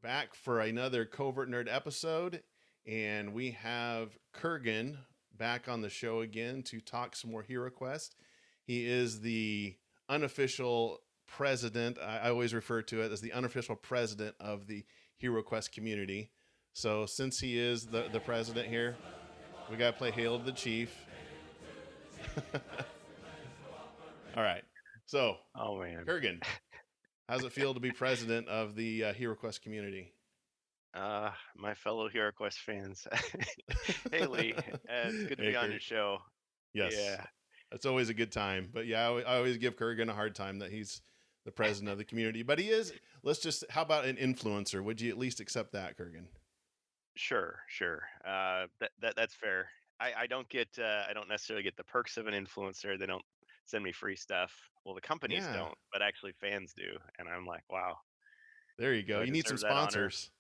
back for another Covert Nerd episode, and we have Kurgan back on the show again to talk some more Heroquest. He is the unofficial president. I always refer to it as the unofficial president of the Heroquest community. So since he is the president here, we got to play Hail to the Chief. All right. So, oh man, Kurgan, how's it feel to be president of the Heroquest community? my fellow Heroquest fans. Hey Lee, it's good to be on your show. Yes. Yeah. It's always a good time. But yeah, I always give Kurgan a hard time that he's the president of the community. But he is, how about an influencer? Would you at least accept that, Kurgan? Sure. That's fair. I don't necessarily get the perks of an influencer. They don't send me free stuff. Well, the companies don't, but actually fans do. And I'm like, wow. There you go. You need some sponsors.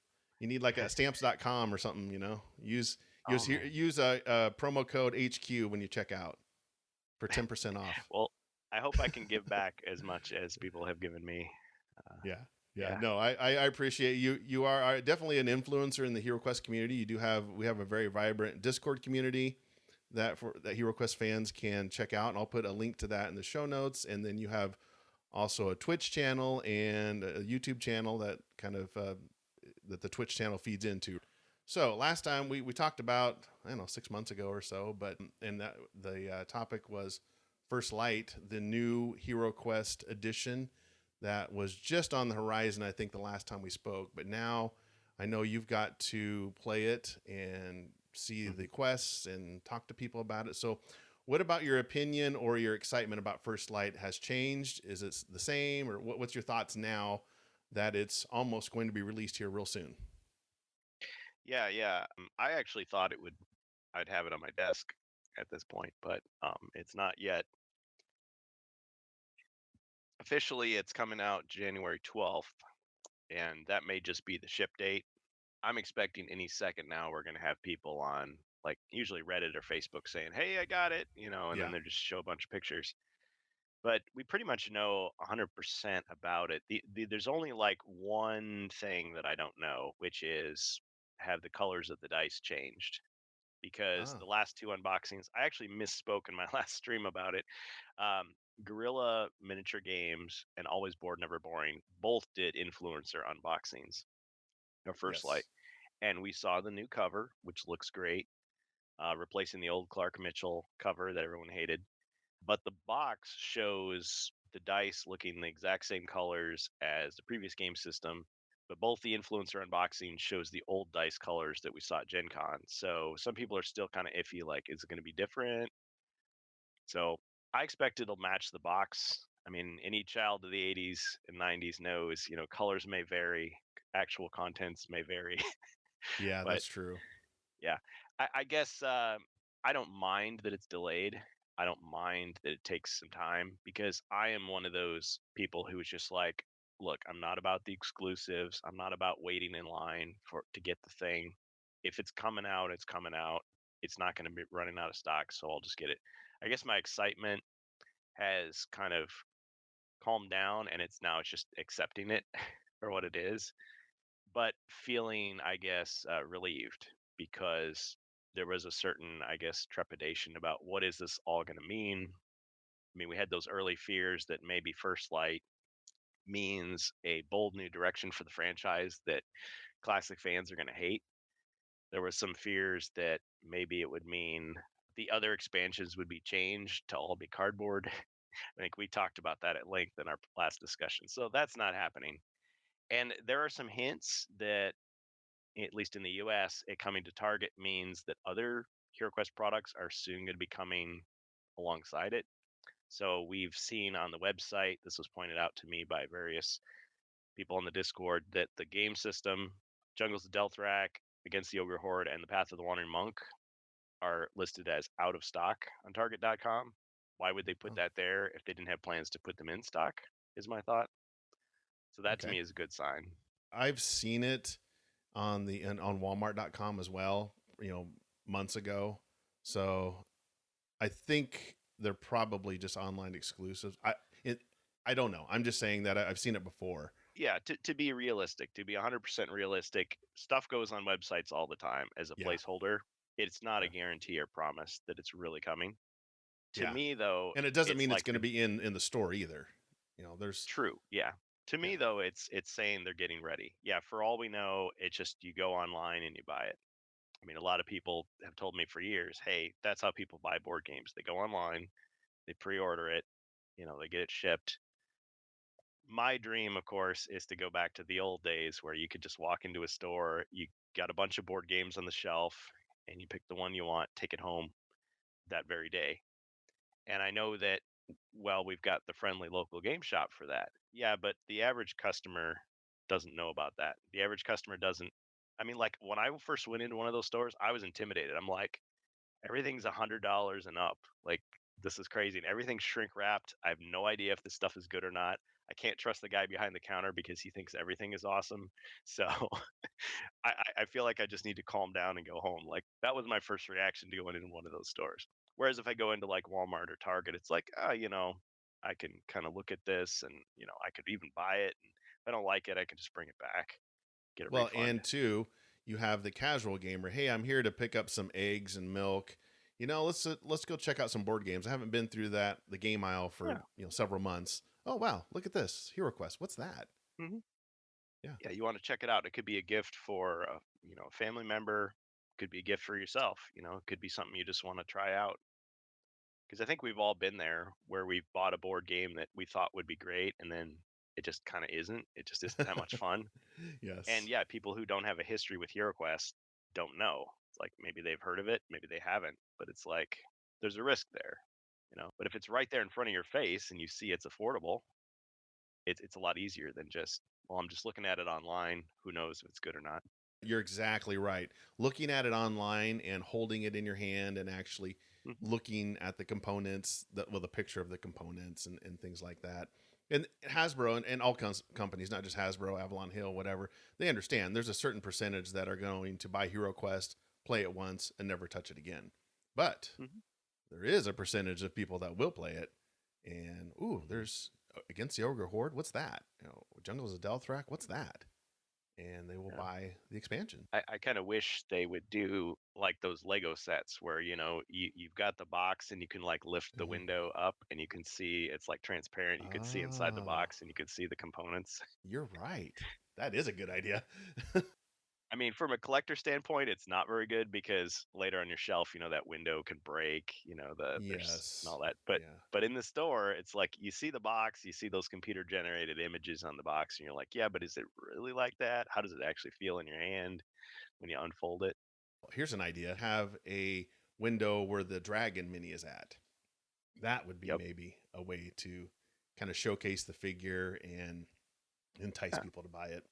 You need like a stamps.com or something, use a promo code HQ when you check out for 10% off. Well, I hope I can give back as much as people have given me. Yeah. No, I appreciate you. You are definitely an influencer in the HeroQuest community. We have a very vibrant Discord community that HeroQuest fans can check out, and I'll put a link to that in the show notes. And then you have also a Twitch channel and a YouTube channel that kind of that the Twitch channel feeds into. So last time we talked about, 6 months ago or so, the topic was First Light, the new HeroQuest edition that was just on the horizon, I think, the last time we spoke. But now I know you've got to play it and see the quests and talk to people about it. So what about your opinion or your excitement about First Light has changed? Is it the same, or what's your thoughts now that it's almost going to be released here real soon? Yeah. I actually thought I'd have it on my desk at this point, but it's not yet. Officially, it's coming out January 12th, and that may just be the ship date. I'm expecting any second now we're going to have people on, like usually Reddit or Facebook, saying, hey, I got it, then they just show a bunch of pictures. But we pretty much know 100% about it. There's only like one thing that I don't know, which is, have the colors of the dice changed? Because the last two unboxings, I actually misspoke in my last stream about it. Guerrilla Miniature Games and Always Bored Never Boring both did influencer unboxings of First Light, and we saw the new cover, which looks great, replacing the old Clark Mitchell cover that everyone hated. But the box shows the dice looking the exact same colors as the previous game system, but both the influencer unboxing shows the old dice colors that we saw at Gen Con. So some people are still kind of iffy, like, is it going to be different? So I expect it'll match the box. I mean, any child of the 80s and 90s knows, colors may vary, actual contents may vary. Yeah, that's true. Yeah. I guess I don't mind that it's delayed. I don't mind that it takes some time, because I am one of those people who is just like, look, I'm not about the exclusives. I'm not about waiting in line to get the thing. If it's coming out, it's coming out. It's not going to be running out of stock, so I'll just get it. I guess my excitement has kind of calmed down, and it's just accepting it for what it is, but feeling, I guess, relieved, because there was a certain, I guess, trepidation about what is this all going to mean. I mean, we had those early fears that maybe First Light means a bold new direction for the franchise that classic fans are going to hate. There was some fears that maybe it would mean the other expansions would be changed to all be cardboard. I think we talked about that at length in our last discussion. So that's not happening. And there are some hints that, at least in the US, it coming to Target means that other HeroQuest products are soon going to be coming alongside it. So we've seen on the website, this was pointed out to me by various people on the Discord, that the game system, Jungles of Delthrak, Against the Ogre Horde, and the Path of the Wandering Monk are listed as out of stock on Target.com. Why would they put that there if they didn't have plans to put them in stock, is my thought. So that to me is a good sign. I've seen it on Walmart.com as well, months ago. So I think they're probably just online exclusives. I don't know. I'm just saying that I've seen it before. yeah, to be realistic, to be 100% realistic, stuff goes on websites all the time as a Yeah, placeholder. It's not a yeah, guarantee or promise that it's really coming. To yeah. me, though, And it doesn't it's mean it's like going to the be in the store either. There's true. Yeah. To yeah. me, though, it's saying they're getting ready. Yeah. For all we know, it's just you go online and you buy it. I mean, a lot of people have told me for years, hey, that's how people buy board games. They go online, they pre-order it, they get it shipped. My dream, of course, is to go back to the old days where you could just walk into a store, you got a bunch of board games on the shelf, and you pick the one you want, take it home that very day. And I know that, well, we've got the friendly local game shop for that. Yeah, but the average customer doesn't know about that. The average customer doesn't. I mean, like when I first went into one of those stores, I was intimidated. I'm like, everything's $100 and up. Like this is crazy, and everything's shrink wrapped. I have no idea if this stuff is good or not. I can't trust the guy behind the counter because he thinks everything is awesome. So I feel like I just need to calm down and go home. Like that was my first reaction to going into one of those stores. Whereas if I go into like Walmart or Target, it's like, I can kind of look at this and I could even buy it. And if I don't like it, I can just bring it back, get a Well, refund. and two, you have the casual gamer. Hey, I'm here to pick up some eggs and milk. Let's go check out some board games. I haven't been through the game aisle for Yeah. several months. Oh wow, look at this HeroQuest. What's that? hmm Yeah. Yeah, you want to check it out. It could be a gift for a family member. Could be a gift for yourself. It could be something you just want to try out. Because I think we've all been there where we've bought a board game that we thought would be great, and then it just kind of isn't. It just isn't that much fun. And Yes. yeah, people who don't have a history with HeroQuest don't know. It's like maybe they've heard of it, maybe they haven't, but it's like there's a risk there. But if it's right there in front of your face and you see it's affordable, it's a lot easier than just, well, I'm just looking at it online. Who knows if it's good or not? You're exactly right. Looking at it online and holding it in your hand and actually hmm looking at the components, the picture of the components and things like that. And Hasbro and all companies, not just Hasbro, Avalon Hill, whatever, they understand there's a certain percentage that are going to buy HeroQuest, play it once, and never touch it again. But hmm there is a percentage of people that will play it. And, there's Against the Ogre Horde. What's that? Jungles of Delthrak. What's that? And they will Yeah. buy the expansion. I kind of wish they would do like those Lego sets where you've got the box and you can like lift the Mhm. window up and you can see it's like transparent. You can see inside the Oh, box and you can see the components. you're right. That is a good idea. I mean, from a collector standpoint, it's not very good because later on your shelf, that window can break. There's and Yes. all that. But Yeah. but in the store, it's like you see the box, you see those computer generated images on the box, and you're like, yeah, but is it really like that? How does it actually feel in your hand when you unfold it? Here's an idea. Have a window where the dragon mini is at. That would be Yep. maybe a way to kind of showcase the figure and entice Yeah. people to buy it.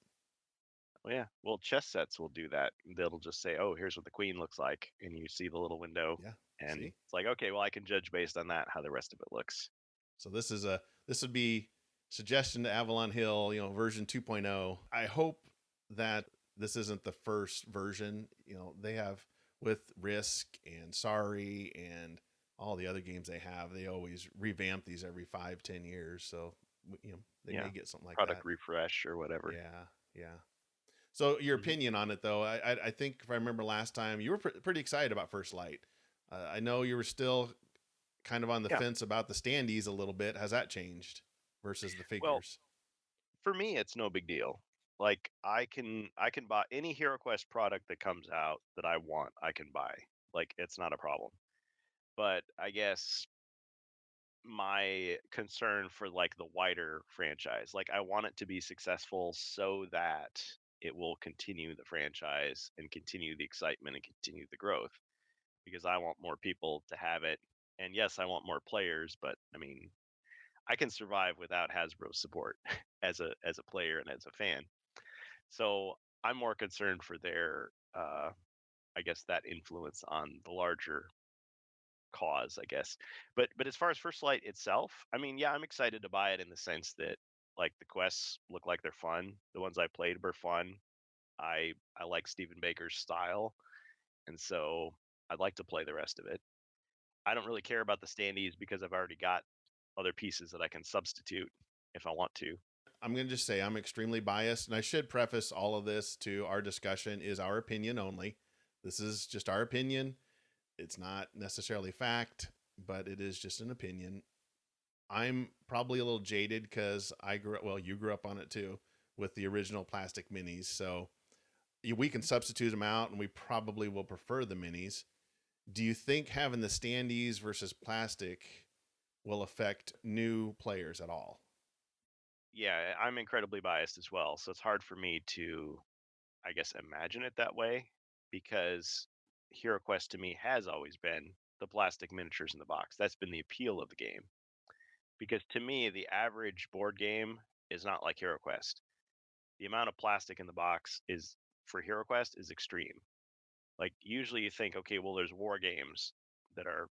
Well, yeah. Well, chess sets will do that. They'll just say, "Oh, here's what the queen looks like," and you see the little window, Yeah. and See? it's like, okay, well, I can judge based on that how the rest of it looks. So this would be suggestion to Avalon Hill, version 2.0. I hope that this isn't the first version. They have with Risk and Sorry and all the other games they have, they always revamp these every 5-10 years. So they Yeah, may get something like product that. refresh or whatever. Yeah, yeah. So your hmm opinion on it, though, I think if I remember last time, you were pretty excited about First Light. I know you were still kind of on the Yeah. fence about the standees a little bit. Has that changed versus the Well, figures? for me, it's no big deal. Like I can buy any HeroQuest product that comes out that I want. I can buy. Like it's not a problem. But I guess my concern for like the wider franchise. Like I want it to be successful so that it will continue the franchise and continue the excitement and continue the growth because I want more people to have it. And yes, I want more players, but I mean, I can survive without Hasbro support as a player and as a fan. So I'm more concerned for their I guess that influence on the larger cause, I guess. But as far as First Light itself, I mean, yeah, I'm excited to buy it in the sense that like the quests look like they're fun. The ones I played were fun. I like Stephen Baker's style, and so I'd like to play the rest of it. I don't really care about the standees because I've already got other pieces that I can substitute if I want to. I'm going to just say I'm extremely biased, and I should preface all of this to our discussion is our opinion only. This is just our opinion. It's not necessarily fact, but it is just an opinion. I'm probably a little jaded because I grew up, well, you grew up on it too, with the original plastic minis. So we can substitute them out, and we probably will prefer the minis. Do you think having the standees versus plastic will affect new players at all? Yeah, I'm incredibly biased as well, so it's hard for me to, I guess, imagine it that way because HeroQuest to me has always been the plastic miniatures in the box. That's been the appeal of the game. Because to me, the average board game is not like HeroQuest. The amount of plastic in the box is for HeroQuest is extreme. Like usually you think, okay, well, there's war games that are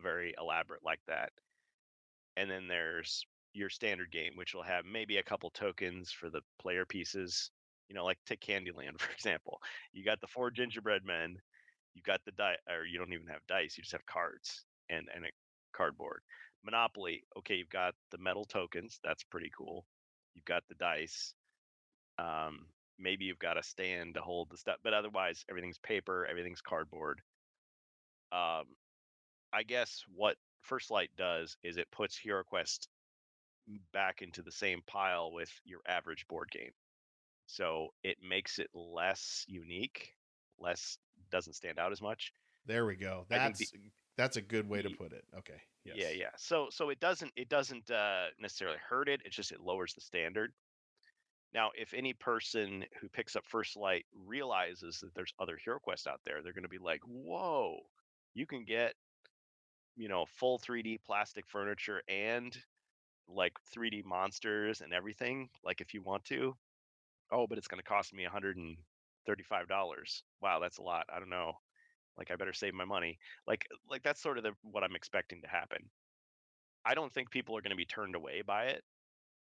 very elaborate like that, and then there's your standard game, which will have maybe a couple tokens for the player pieces. Like take Candyland for example. You got the four gingerbread men, you got the die, or you don't even have dice. You just have cards and a cardboard. Monopoly, okay, you've got the metal tokens. That's pretty cool. You've got the dice. Um, Maybe you've got a stand to hold the stuff, but otherwise everything's paper, everything's cardboard. Um, I guess what First Light does is it puts HeroQuest back into the same pile with your average board game. So it makes it less unique, less doesn't stand out as much. There we go. I think the That's a good way to put it. Okay. yeah, Yes. yeah. So it doesn't necessarily hurt it. It's just it lowers the standard. Now, if any person who picks up First Light realizes that there's other HeroQuest out there, they're going to be like, "Whoa, you can get full 3D plastic furniture and like 3D monsters and everything, like if you want to. Oh, but it's going to cost me $135. Wow, that's a lot. I don't know. Like I better save my money. Like that's sort of what I'm expecting to happen. I don't think people are going to be turned away by it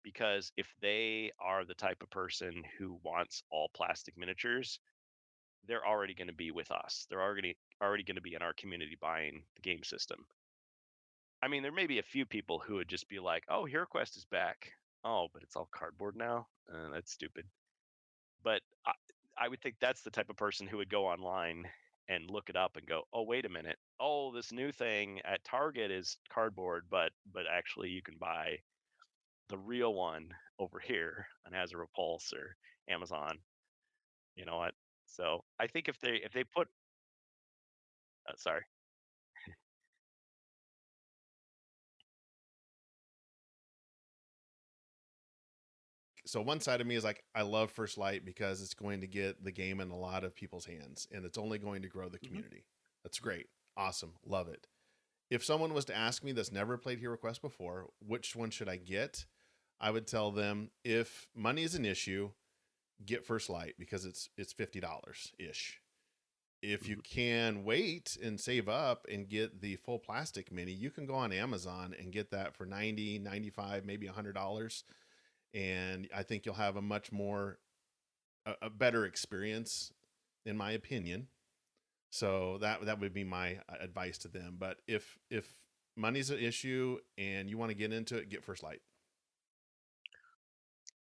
because if they are the type of person who wants all plastic miniatures, they're already going to be with us. They're already going to be in our community buying the game system. I mean, there may be a few people who would just be like, "Oh, HeroQuest is back." Oh, but it's all cardboard now. That's stupid. But I would think that's the type of person who would go online and look it up and go, "Oh, wait a minute. Oh, this new thing at Target is cardboard, but actually you can buy the real one over here on Hasbro Pulse or Amazon." You know what? So I think if they put sorry. So one side of me is like, I love First Light because it's going to get the game in a lot of people's hands, and it's only going to grow the Mhm. community. That's great. Awesome. Love it. If someone was to ask me that's never played HeroQuest before, which one should I get? I would tell them if money is an issue, get First Light because it's $50 ish. If you Mhm. can wait and save up and get the full plastic mini, you can go on Amazon and get that for 90, 95, maybe $100. And I think you'll have a much more, a better experience, in my opinion. So that would be my advice to them. But if money's an issue and you want to get into it, get First Light.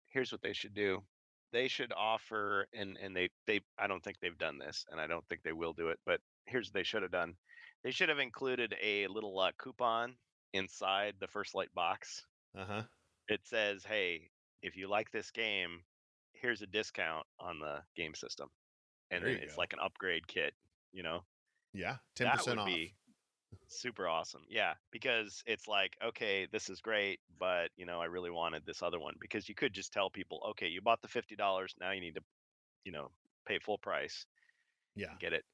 Here's what they should do. They should offer, and they I don't think they've done this, and I don't think they will do it. But here's what they should have done. They should have included a little coupon inside the First Light box. Uh huh. It says, "Hey, if you like this game, here's a discount on the game system," and There then you it's go. like an upgrade kit. You know, Yeah, that 10% would off. be super awesome. Yeah, because it's like, okay, this is great, but I really wanted this other one because you could just tell people, okay, you bought the $50, now you need to, you know, pay full price Yeah, and get it.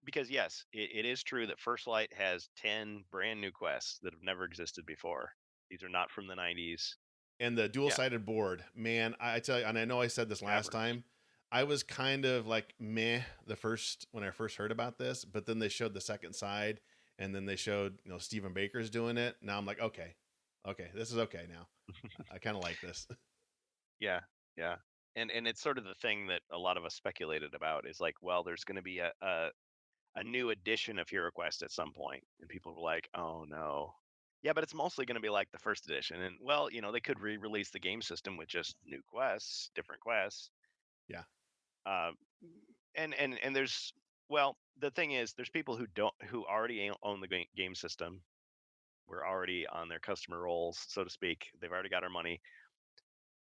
Because yes, it is true that First Light has 10 brand new quests that have never existed before. These are not from the 90s. and the dual Yeah, sided board, man. I tell you, and I know I said this last caverns. time. I was kind of like meh the first when I first heard about this, but then they showed the second side, and then they showed Stephen Baker's doing it. Now I'm like, okay, okay, this is okay now. I kind of like this. Yeah, yeah. And it's sort of the thing that a lot of us speculated about is like, well, there's going to be a new edition of HeroQuest at some point, and people were like, "Oh no." Yeah, but it's mostly going to be like the first edition. And well, they could re-release the game system with just new quests, different quests. Yeah. Uh, and there's well, the thing is, there's people who already own the game system. We're already on their customer rolls, so to speak. They've already got our money.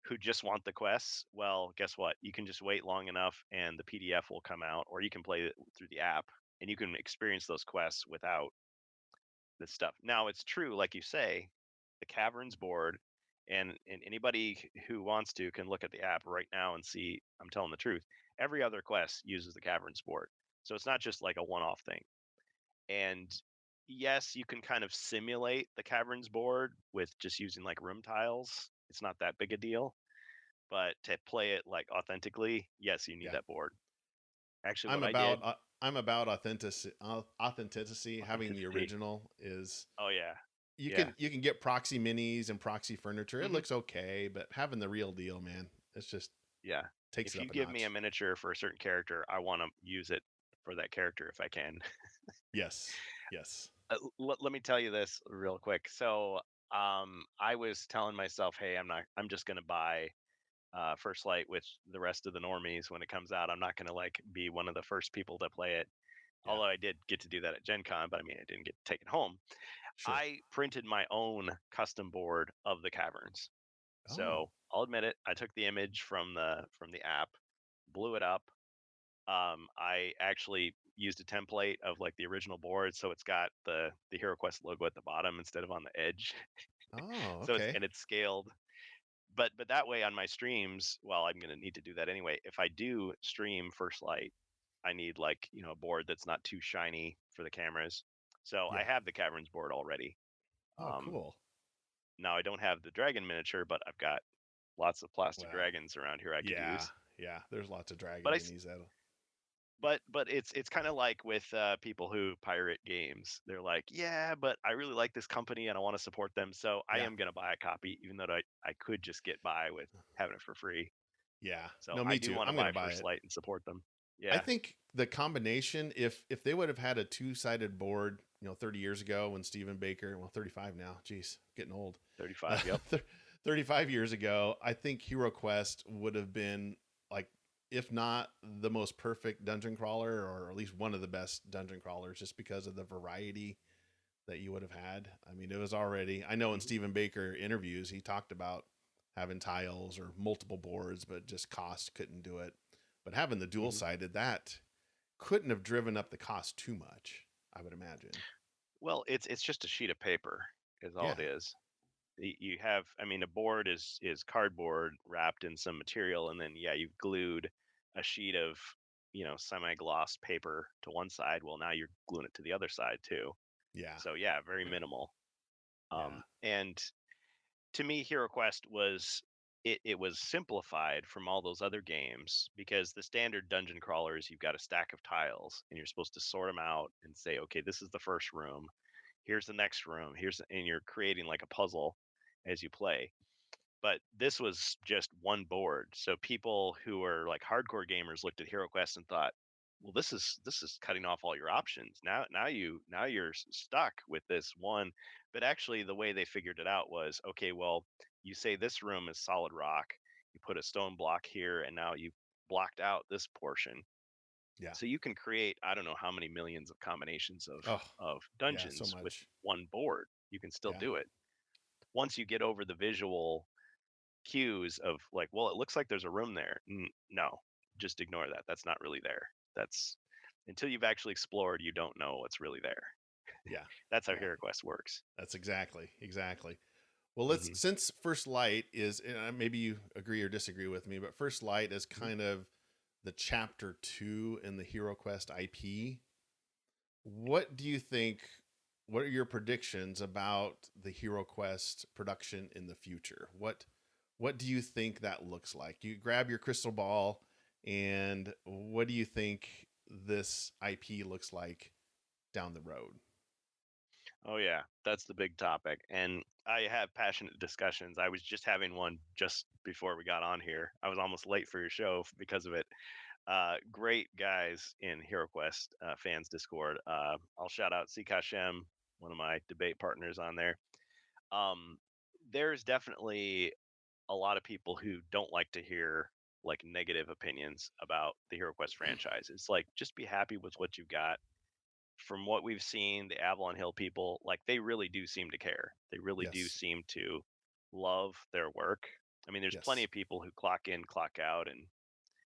Who just want the quests? Well, guess what? You can just wait long enough, and the PDF will come out, or you can play it through the app, and you can experience those quests without this stuff. Now, it's true, like you say, the Caverns board, and anybody who wants to can look at the app right now and see I'm telling the truth. Every other quest uses the Caverns board, so it's not just like a one-off thing. And yes, you can kind of simulate the Caverns board with just using like room tiles. It's not that big a deal, but to play it like authentically, yes, you need Yeah. that board. Actually, I'm what I about did, I'm about authenticity. Authenticity. Having the authenticity. original is Oh yeah, you yeah. can get proxy minis and proxy furniture. It hmm looks okay, but having the real deal, man, it's just Yeah. takes If it you up a give me a notch. miniature for a certain character, I want to use it for that character if I can. Yes. Yes. Let me tell you this real quick. So, I was telling myself, hey, I'm just going to buy First Light with the rest of the normies when it comes out. I'm not going to like be one of the first people to play it. Yeah. Although I did get to do that at Gen Con, but I mean, I didn't get to take it home. Sure. I printed my own custom board of the caverns. Oh. So I'll admit it. I took the image from the app, blew it up. I actually used a template of like the original board, so it's got the HeroQuest logo at the bottom instead of on the edge. Oh. So Okay. it's scaled. But that way on my streams, well, I'm gonna need to do that anyway. If I do stream First Light, I need like a board that's not too shiny for the cameras. So I Yeah. have the caverns board already. Oh, Um, cool. Now I don't have the dragon miniature, but I've got lots of plastic Well, dragons around here I could yeah. use. Yeah. There's lots of But dragon I minis that. but it's kind of like with people who pirate games. They're like, yeah, but I really like this company and I want to support them, so I Yeah. am gonna buy a copy, even though I could just get by with having it for free. Yeah. So No, I me do too. want to I'm gonna buy buy First it. Light and support them. I Yeah, think the combination, if they would have had a 2-sided board, 30 years ago when Stephen Baker, well, 35 now, geez, getting old. 35. Yep. 35 years ago, I think HeroQuest would have been like, if not the most perfect dungeon crawler, or at least one of the best dungeon crawlers, just because of the variety that you would have had. I mean, it was already, I know in hmm Stephen Baker interviews, he talked about having tiles or multiple boards, but just cost couldn't do it. But having the dual hmm sided, that couldn't have driven up the cost too much, I would imagine. Well, it's just a sheet of paper, is all Yeah. it is. You have, I mean, a board is cardboard wrapped in some material, and then yeah, you've glued a sheet of semi-gloss paper to one side. Well, now you're gluing it to the other side too. Yeah. So yeah, very minimal. Yeah. And to me, HeroQuest was it was simplified from all those other games because the standard dungeon crawlers, you've got a stack of tiles and you're supposed to sort them out and say, okay, this is the first room, here's the next room, and you're creating like a puzzle as you play. But this was just one board, so people who are like hardcore gamers looked at HeroQuest and thought, well, this is cutting off all your options. Now you're stuck with this one. But actually the way they figured it out was, okay, well, you say this room is solid rock, you put a stone block here, and now you've blocked out this portion. Yeah. So you can create, I don't know how many millions of combinations of Oh, of yeah. So dungeons with much. one board. You can still Yeah. do it once you get over the visual cues of like, well, it looks like there's a room there. No, just ignore that. That's not really there. That's until you've actually explored, you don't know what's really there. Yeah. That's how Yeah. HeroQuest works. That's exactly. Well, let's, hmm since First Light is, and maybe you agree or disagree with me, but First Light is kind of the chapter 2 in the HeroQuest IP. What do you think? What are your predictions about the HeroQuest production in the future? What do you think that looks like? You grab your crystal ball, and what do you think this IP looks like down the road? Oh yeah, that's the big topic, and I have passionate discussions. I was just having one just before we got on here. I was almost late for your show because of it. Great guys in HeroQuest fans Discord. I'll shout out Sikashem, one of my debate partners on there. There's definitely a lot of people who don't like to hear like negative opinions about the HeroQuest franchise. It's like just be happy with what you got. From what we've seen, the Avalon Hill people, like they really do seem to care. They really do Yes. seem to love their work. I mean, there's plenty Yes. of people who clock in, clock out, and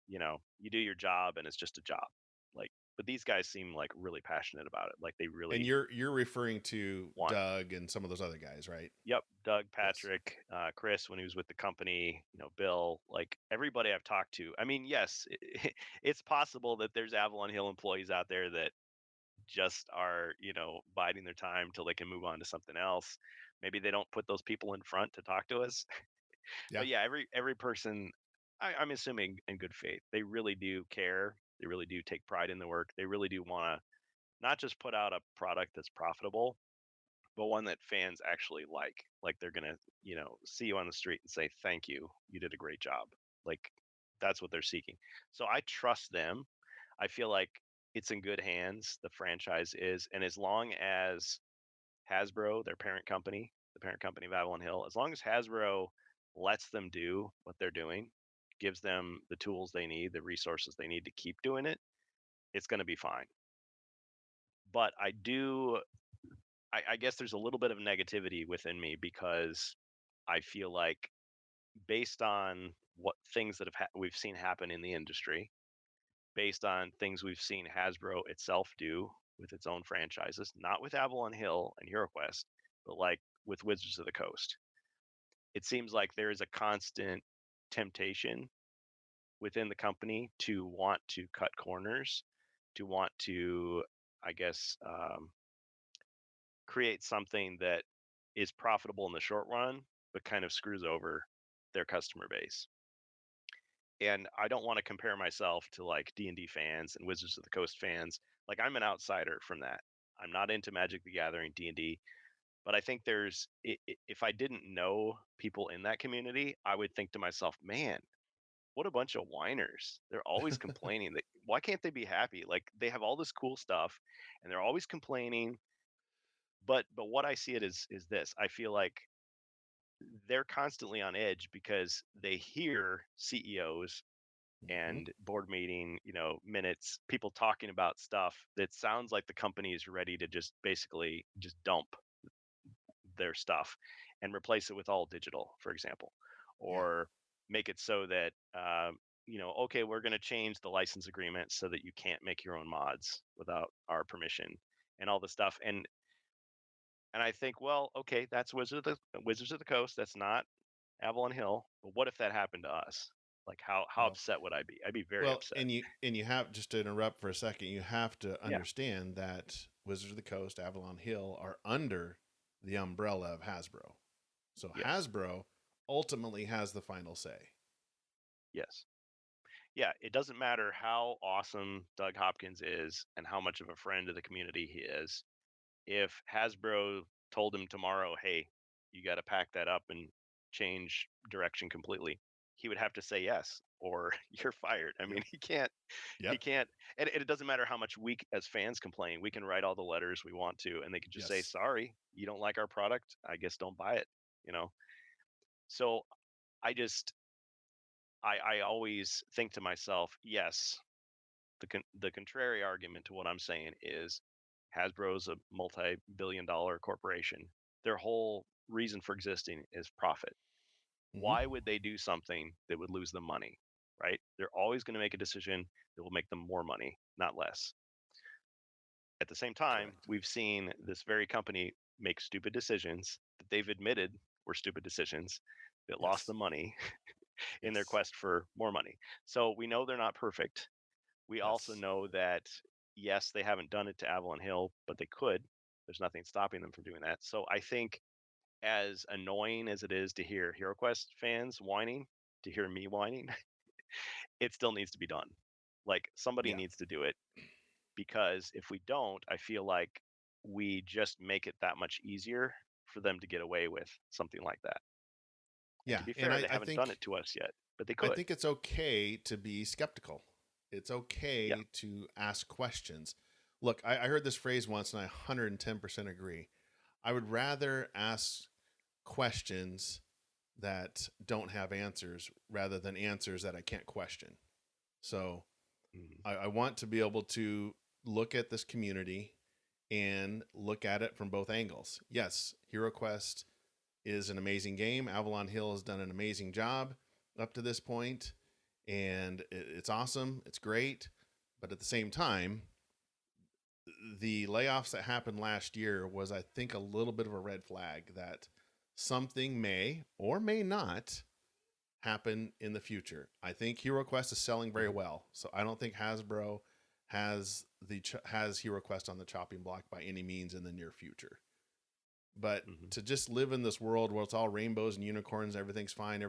you do your job and it's just a job. Like, but these guys seem like really passionate about it. Like they And really you're referring to want. Doug and some of those other guys, right? Yep, Doug, Yes. Patrick, Chris when he was with the company, Bill, like everybody I've talked to. I mean, yes, it's possible that there's Avalon Hill employees out there that just are, biding their time till they can move on to something else. Maybe they don't put those people in front to talk to us. Yeah. But yeah, every person, I'm assuming in good faith, they really do care. They really do take pride in the work. They really do want to not just put out a product that's profitable, but one that fans actually like. Like they're gonna, see you on the street and say, "Thank you, you did a great job." Like that's what they're seeking. So I trust them. I feel like it's in good hands. The franchise is, and as long as Hasbro, their parent company, the parent company of Avalon Hill, as long as Hasbro lets them do what they're doing, gives them the tools they need, the resources they need to keep doing it, it's going to be fine. But I guess there's a little bit of negativity within me because I feel like based on what things that we've seen happen in the industry, based on things we've seen Hasbro itself do with its own franchises, not with Avalon Hill and HeroQuest, but like with Wizards of the Coast. It seems like there is a constant temptation within the company to want to cut corners, to want to, I guess, create something that is profitable in the short run, but kind of screws over their customer base. And I don't want to compare myself to like D&D fans and Wizards of the Coast fans. Like I'm an outsider from that. I'm not into Magic the Gathering, D&D, but I think if I didn't know people in that community, I would think to myself, man, what a bunch of whiners. They're always complaining. Why can't they be happy? Like they have all this cool stuff and they're always complaining. But what I see it is this. I feel like they're constantly on edge because they hear CEOs Hmm. and board meeting, minutes, people talking about stuff that sounds like the company is ready to just basically just dump their stuff and replace it with all digital, for example, Yeah. or make it so that okay, we're going to change the license agreement so that you can't make your own mods without our permission and all this stuff. And I think, well, okay, that's Wizards of the Coast. That's not Avalon Hill. But what if that happened to us? Like how Well, upset would I be? I'd be very well, upset. and you have, just to interrupt for a second, you have to Yeah. understand that Wizards of the Coast, Avalon Hill are under the umbrella of Hasbro. So Yes. Hasbro ultimately has the final say. Yes. Yeah. It doesn't matter how awesome Doug Hopkins is and how much of a friend of the community he is. If Hasbro told him tomorrow, hey, you got to pack that up and change direction completely, he would have to say yes or you're fired. I mean, Yep. he Yep. can't, and it doesn't matter how much we as fans complain. We can write all the letters we want to, and they can just say, Yes. sorry, you don't like our product. I guess don't buy it, you know? So I just, I always think to myself, yes, the contrary argument to what I'm saying is Hasbro's a multi-billion-dollar corporation. Their whole reason for existing is profit. Hmm. Why would they do something that would lose them money? Right? They're always going to make a decision that will make them more money, not less. At the same time, Correct. we've seen this very company make stupid decisions that they've admitted were stupid decisions that lost Yes. them money in their Yes. quest for more money. So we know they're not perfect. We also Yes. know that, yes, they haven't done it to Avalon Hill, but they could. There's nothing stopping them from doing that. So I think, as annoying as it is to hear HeroQuest fans whining, to hear me whining, it still needs to be done. Like somebody Yeah. needs to do it because if we don't, I feel like we just make it that much easier for them to get away with something like that. And Yeah. to be And fair, they haven't done it to us yet, but they I could. think it's okay to be skeptical. It's Yeah. okay to ask questions. Look, I heard this phrase once and I 110% agree. I would rather ask questions that don't have answers rather than answers that I can't question. So I want to be able to look at this community and look at it from both angles. Yes, HeroQuest is an amazing game. Avalon Hill has done an amazing job up to this point, and it's awesome. It's great. But at the same time, the layoffs that happened last year was, I think, a little bit of a red flag that something may or may not happen in the future. I think HeroQuest is selling very well, so I don't think Hasbro has HeroQuest on the chopping block by any means in the near future. But to just live in this world where it's all rainbows and unicorns, everything's fine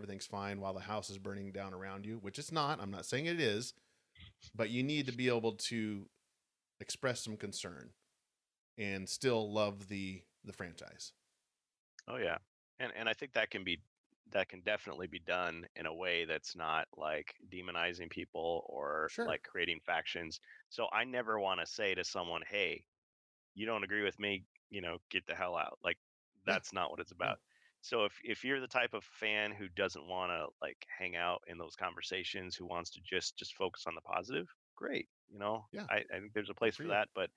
while the house is burning down around you, which it's not. I'm not saying it is, but you need to be able to express some concern and still love the franchise. Oh yeah, and I think that can definitely be done in a way that's not like demonizing people or Sure. like creating factions. So I never want to say to someone, "Hey, you don't agree with me, get the hell out." Like Yeah. that's not what it's No. about. So if you're the type of fan who doesn't want to like hang out in those conversations, who wants to just focus on the positive, great. Yeah. I think there's a Good place for for you. that, but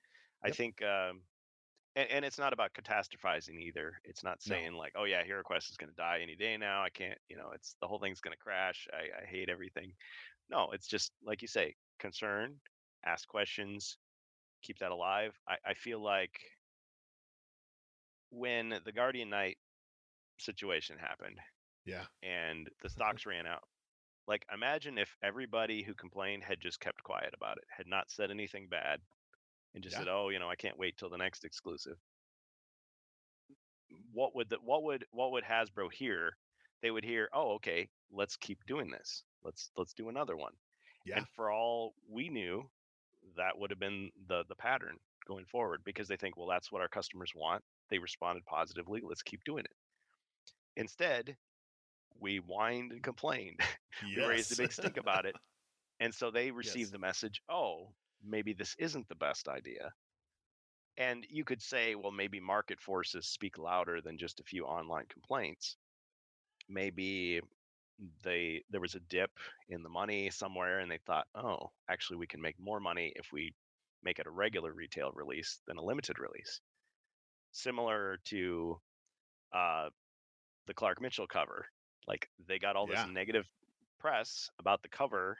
I Yep. think and it's not about catastrophizing either. It's not No. saying like, oh yeah, HeroQuest is going to die any day now. I can't, it's the whole thing's going to crash. I hate everything. No, it's just like you say, concern, ask questions, keep that alive. I feel like when the Guardian Knight situation happened Yeah. and the stocks ran out, like imagine if everybody who complained had just kept quiet about it, had not said anything bad, and just Yeah. said, oh, I can't wait till the next exclusive. What would Hasbro hear? They would hear, "Oh, okay, let's keep doing this. Let's do another one." Yeah. And for all we knew, that would have been the pattern going forward because they think, "Well, that's what our customers want." They responded positively. Let's keep doing it. Instead, we whined and complained. We raised a Yes. big stink about it, and so they received Yes. the message, "Oh, maybe this isn't the best idea." And you could say, well, maybe market forces speak louder than just a few online complaints. Maybe there was a dip in the money somewhere and they thought, oh, actually we can make more money if we make it a regular retail release than a limited release. Similar to uh, the Clark Mitchell cover, like they got all this Yeah. negative press about the cover.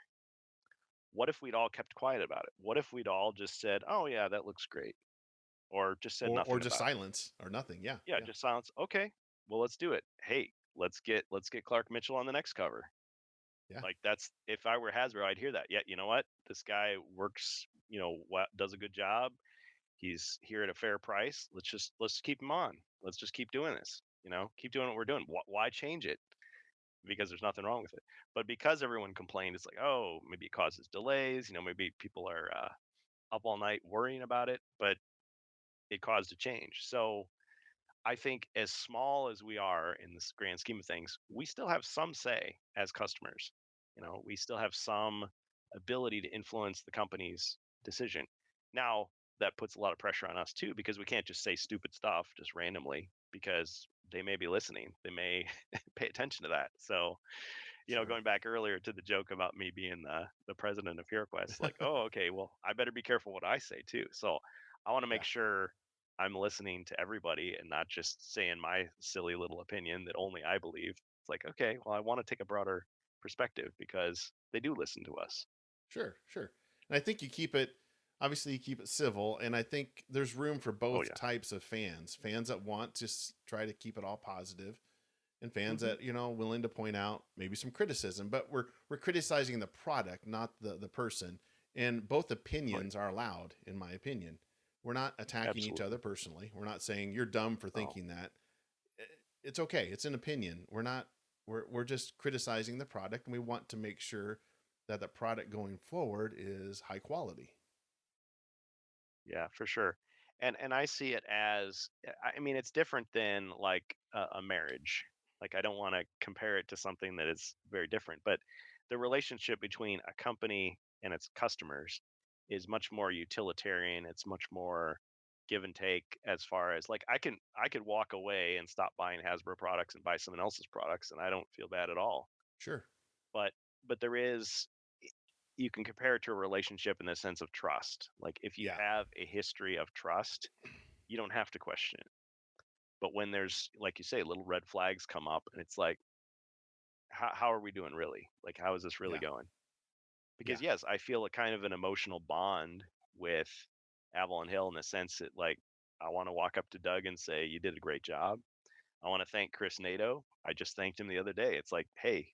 What if we'd all kept quiet about it? What if we'd all just said, oh yeah, that looks great, or just said Or nothing just about it? silence or nothing. Yeah. Yeah, Yeah. just silence. Okay, well, let's do it. Hey, let's get Clark Mitchell on the next cover. Yeah. Like that's if I were Hasbro, I'd hear that. Yeah, you know what? This guy works, does a good job. He's here at a fair price. Let's keep him on. Let's just keep doing this. Keep doing what we're doing. Why change it? Because there's nothing wrong with it. But because everyone complained, it's like, oh, maybe it causes delays. Maybe people are up all night worrying about it, but it caused a change. So I think as small as we are in this grand scheme of things, we still have some say as customers. We still have some ability to influence the company's decision. Now, that puts a lot of pressure on us too, because we can't just say stupid stuff just randomly because they may be listening. They may pay attention to that. So, Sure. going back earlier to the joke about me being the president of HeroQuest, like, oh, okay, well, I better be careful what I say too. So I want to Yeah. make sure I'm listening to everybody and not just saying my silly little opinion that only I believe. It's like, okay, well, I want to take a broader perspective because they do listen to us. Sure. Sure. And I think obviously you keep it civil. And I think there's room for Oh both yeah. types of fans that want to try to keep it all positive, and fans Hmm. that, willing to point out maybe some criticism, but we're criticizing the product, not the person. And both Right. opinions are allowed, in my opinion. We're not attacking each other Absolutely. personally. We're not saying you're dumb for Oh, thinking that. It's okay. It's an opinion. We're just criticizing the product, and we want to make sure that the product going forward is high quality. yeah, for sure. And I see it as, I mean, it's different than like a marriage. Like I don't want to compare it to something that is very different, but the relationship between a company and its customers is much more utilitarian. It's much more give and take as far as like I could walk away and stop buying Hasbro products and buy someone else's products, and I don't feel bad at all. Sure. But there is, you can compare it to a relationship in the sense of trust. Like if you Yeah. have a history of trust, you don't have to question it. But when there's, like you say, little red flags come up, and it's like, how are we doing really? Like, how is this really Yeah. going? Yeah. Because yes, I feel a kind of an emotional bond with Avalon Hill in the sense that like I want to walk up to Doug and say, you did a great job. I want to thank Chris Nato. I just thanked him the other day. It's like, hey,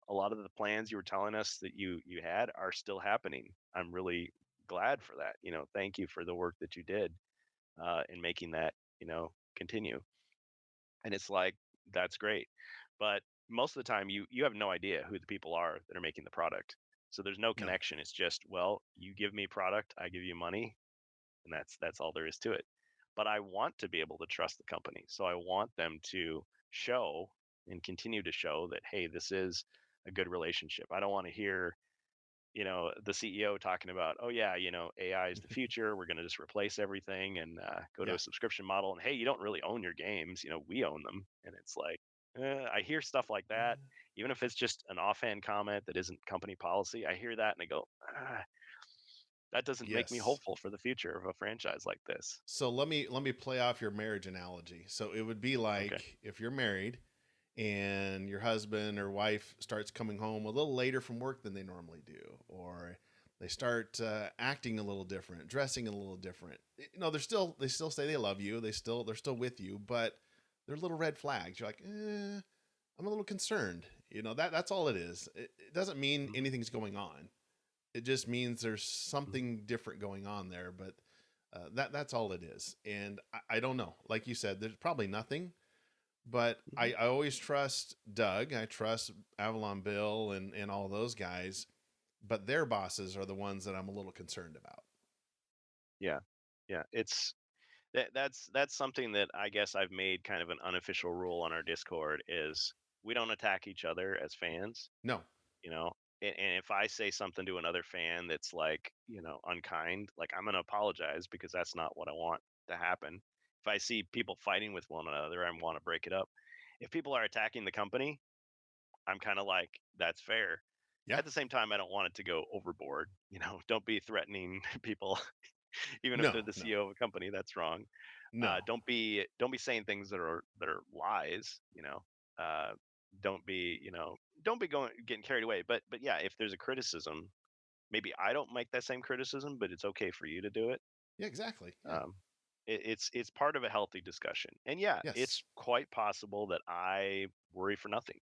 a lot of the plans you were telling us that you had are still happening. I'm really glad for that. Thank you for the work that you did in making that, continue. And it's like, that's great. But most of the time you have no idea who the people are that are making the product. So there's no No. connection. It's just, well, you give me product, I give you money, and that's all there is to it. But I want to be able to trust the company. So I want them to show and continue to show that, hey, this is a good relationship. I don't want to hear, the CEO talking about, oh yeah, AI is the future. We're going to just replace everything and go to Yeah. a subscription model. And hey, you don't really own your games. We own them. And it's like, I hear stuff like that, even if it's just an offhand comment that isn't company policy. I hear that and I go, that doesn't make me Yes. hopeful for the future of a franchise like this. So let me play off your marriage analogy. So it would be Okay. like if you're married and your husband or wife starts coming home a little later from work than they normally do, or they start acting a little different, dressing a little different. They still say they love you. They're still with you, but they're little red flags. You're like, I'm a little concerned. That's all it is. It doesn't mean Mhm. anything's going on. It just means there's something different going on there, but that's all it is. And I don't know. Like you said, there's probably nothing, but Mhm. I always trust Doug. I trust Avalon Bill and all those guys, but their bosses are the ones that I'm a little concerned about. Yeah. Yeah. That's something that I guess I've made kind of an unofficial rule on our Discord is we don't attack each other as fans, No. you know. And if I say something to another fan that's like, unkind, like I'm gonna apologize because that's not what I want to happen. If I see people fighting with one another, I want to break it up. If people are attacking the company, I'm kind of like, that's fair. Yeah. At the same time, I don't want it to go overboard. Don't be threatening people, even if they're No. the No. CEO of a company. That's wrong. No. Don't be saying things that are lies. Uh, don't be getting carried away. But yeah, if there's a criticism, maybe I don't make that same criticism, but it's okay for you to do it. Yeah. Exactly. Yeah. Um, it's part of a healthy discussion. And yeah, Yes. it's quite possible that I worry for nothing.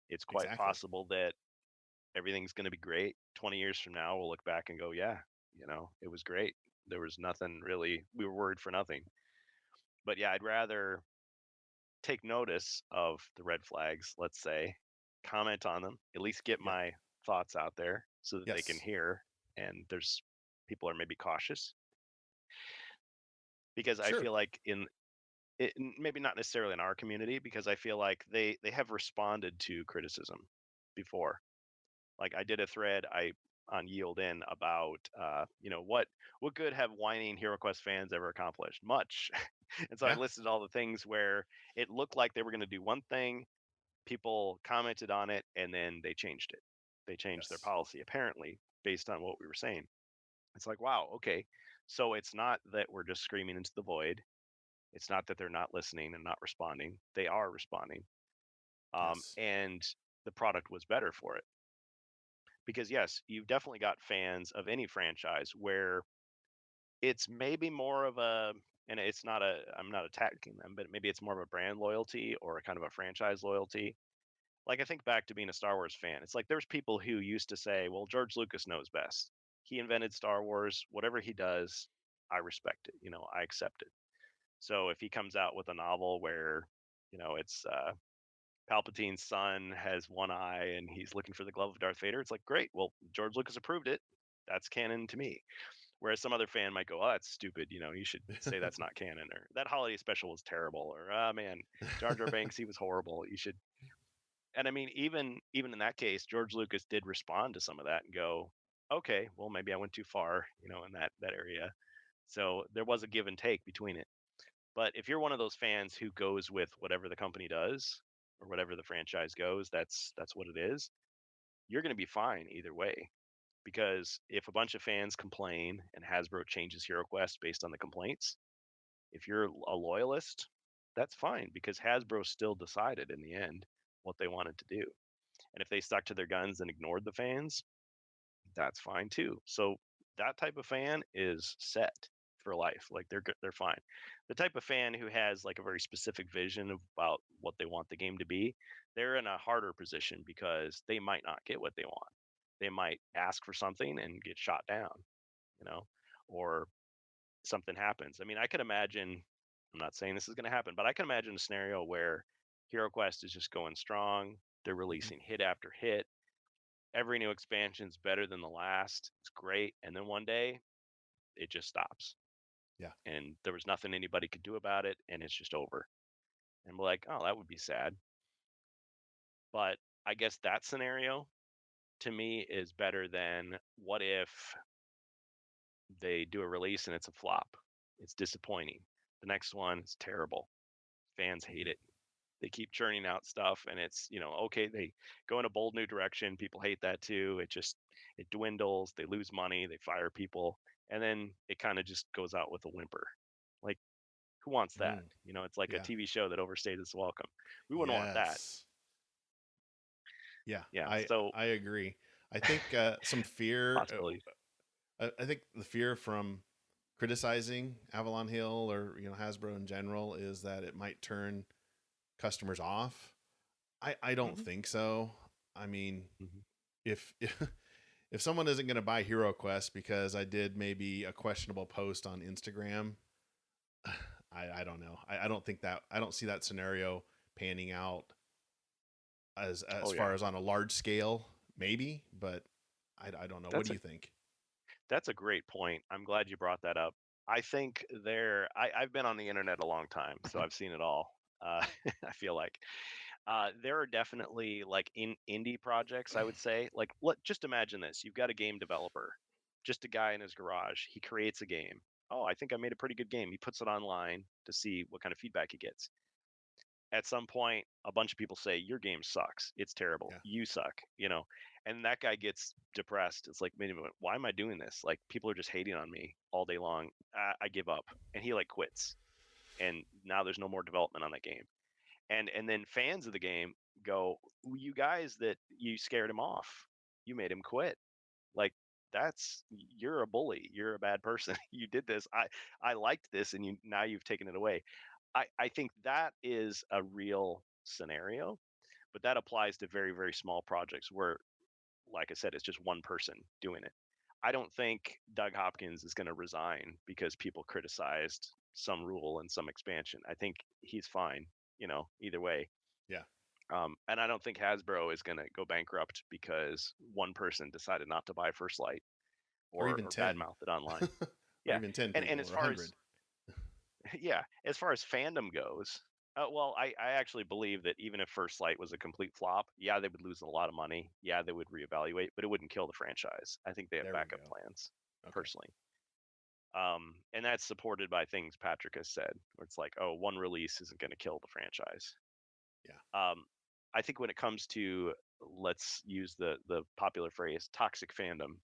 It's quite Exactly. possible that everything's going to be great. 20 years from now, we'll look back and go, yeah, it was great. There was nothing really, we were worried for nothing. But yeah, I'd rather take notice of the red flags, let's say, comment on them, at least get Yeah. my thoughts out there so that they can Yes. hear. And there's people are maybe cautious because I Sure. feel like maybe not necessarily in our community, because I feel like they have responded to criticism before. Like I did a thread on Yield In about what good have whining HeroQuest fans ever accomplished? Much. And so I Yeah. listed all the things where it looked like they were going to do one thing, people commented on it, and then they changed it. They changed their Yes. policy apparently based on what we were saying. It's like, wow, okay. So it's not that we're just screaming into the void. It's not that they're not listening and not responding. They are responding. Yes. And the product was better for it. Because yes, you've definitely got fans of any franchise where it's maybe more of a, and it's not a, I'm not attacking them, but maybe it's more of a brand loyalty or a kind of a franchise loyalty. Like I think back to being a Star Wars fan. It's like there's people who used to say, well, George Lucas knows best. He invented Star Wars. Whatever he does, I respect it. I accept it. So if he comes out with a novel where, it's Palpatine's son has one eye and he's looking for the glove of Darth Vader, it's like, great. Well, George Lucas approved it. That's canon to me. Whereas some other fan might go, oh, that's stupid. You should say that's not canon, or that holiday special was terrible, or oh man, Jar Jar Banks, he was horrible. You should. And I mean, even in that case, George Lucas did respond to some of that and go, okay, well maybe I went too far, in that area. So there was a give and take between it. But if you're one of those fans who goes with whatever the company does or whatever the franchise goes, that's what it is. You're going to be fine either way. Because if a bunch of fans complain and Hasbro changes HeroQuest based on the complaints, if you're a loyalist, that's fine because Hasbro still decided in the end what they wanted to do. And if they stuck to their guns and ignored the fans, that's fine too. So that type of fan is set for life. Like they're fine. The type of fan who has like a very specific vision about what they want the game to be, they're in a harder position because they might not get what they want. They might ask for something and get shot down, you know, or something happens. I mean, I could imagine, I'm not saying this is going to happen, but I can imagine a scenario where HeroQuest is just going strong. They're releasing hit after hit. Every new expansion's better than the last. It's great. And then one day it just stops. Yeah. And there was nothing anybody could do about it. And it's just over. And we're like, oh, that would be sad. But I guess that scenario to me is better than what if they do a release and it's a flop? It's disappointing. The next one is terrible. Fans hate it. They keep churning out stuff and it's, okay, they go in a bold new direction. People hate that too. It dwindles. They lose money. They fire people. And then it kind of just goes out with a whimper. Like, who wants that? It's like a Yeah. TV show that overstayed its welcome. We wouldn't want that. Yes. Yeah. Yeah. I agree. I think some fear. Possibilities. I think the fear from criticizing Avalon Hill or Hasbro in general is that it might turn customers off. I don't think so. I mean, if if someone isn't going to buy HeroQuest because I did maybe a questionable post on Instagram, I don't know. I don't think that, I don't see that scenario panning out as far as on a large scale, maybe, but I don't know. What do you think? That's a great point. I'm glad you brought that up. I think I've been on the internet a long time, so I've seen it all. I feel like there are definitely like indie projects, I would say. Like, just imagine this: you've got a game developer, just a guy in his garage. He creates a game. Oh, I think I made a pretty good game. He puts it online to see what kind of feedback he gets. At some point, a bunch of people say your game sucks. It's terrible. Yeah. You suck. And that guy gets depressed. It's like, wait a minute, why am I doing this? Like, people are just hating on me all day long. I give up, and he like quits. And now there's no more development on that game. And then fans of the game go, you guys that you scared him off, you made him quit. Like, you're a bully. You're a bad person. You did this. I liked this, and now you've taken it away. I think that is a real scenario, but that applies to very, very small projects where, like I said, it's just one person doing it. I don't think Doug Hopkins is going to resign because people criticized some rule in some expansion. I think he's fine, either way. Yeah. And I don't think Hasbro is going to go bankrupt because one person decided not to buy First Light or even 10. badmouth it online. Or Yeah. even 10 people, and as or far 100. as far as fandom goes, well, I actually believe that even if First Light was a complete flop, yeah, they would lose a lot of money. Yeah, they would reevaluate, but it wouldn't kill the franchise. I think they have backup plans, personally. And that's supported by things Patrick has said, where it's like, oh, one release isn't going to kill the franchise. Yeah. I think when it comes to, let's use the popular phrase, toxic fandom.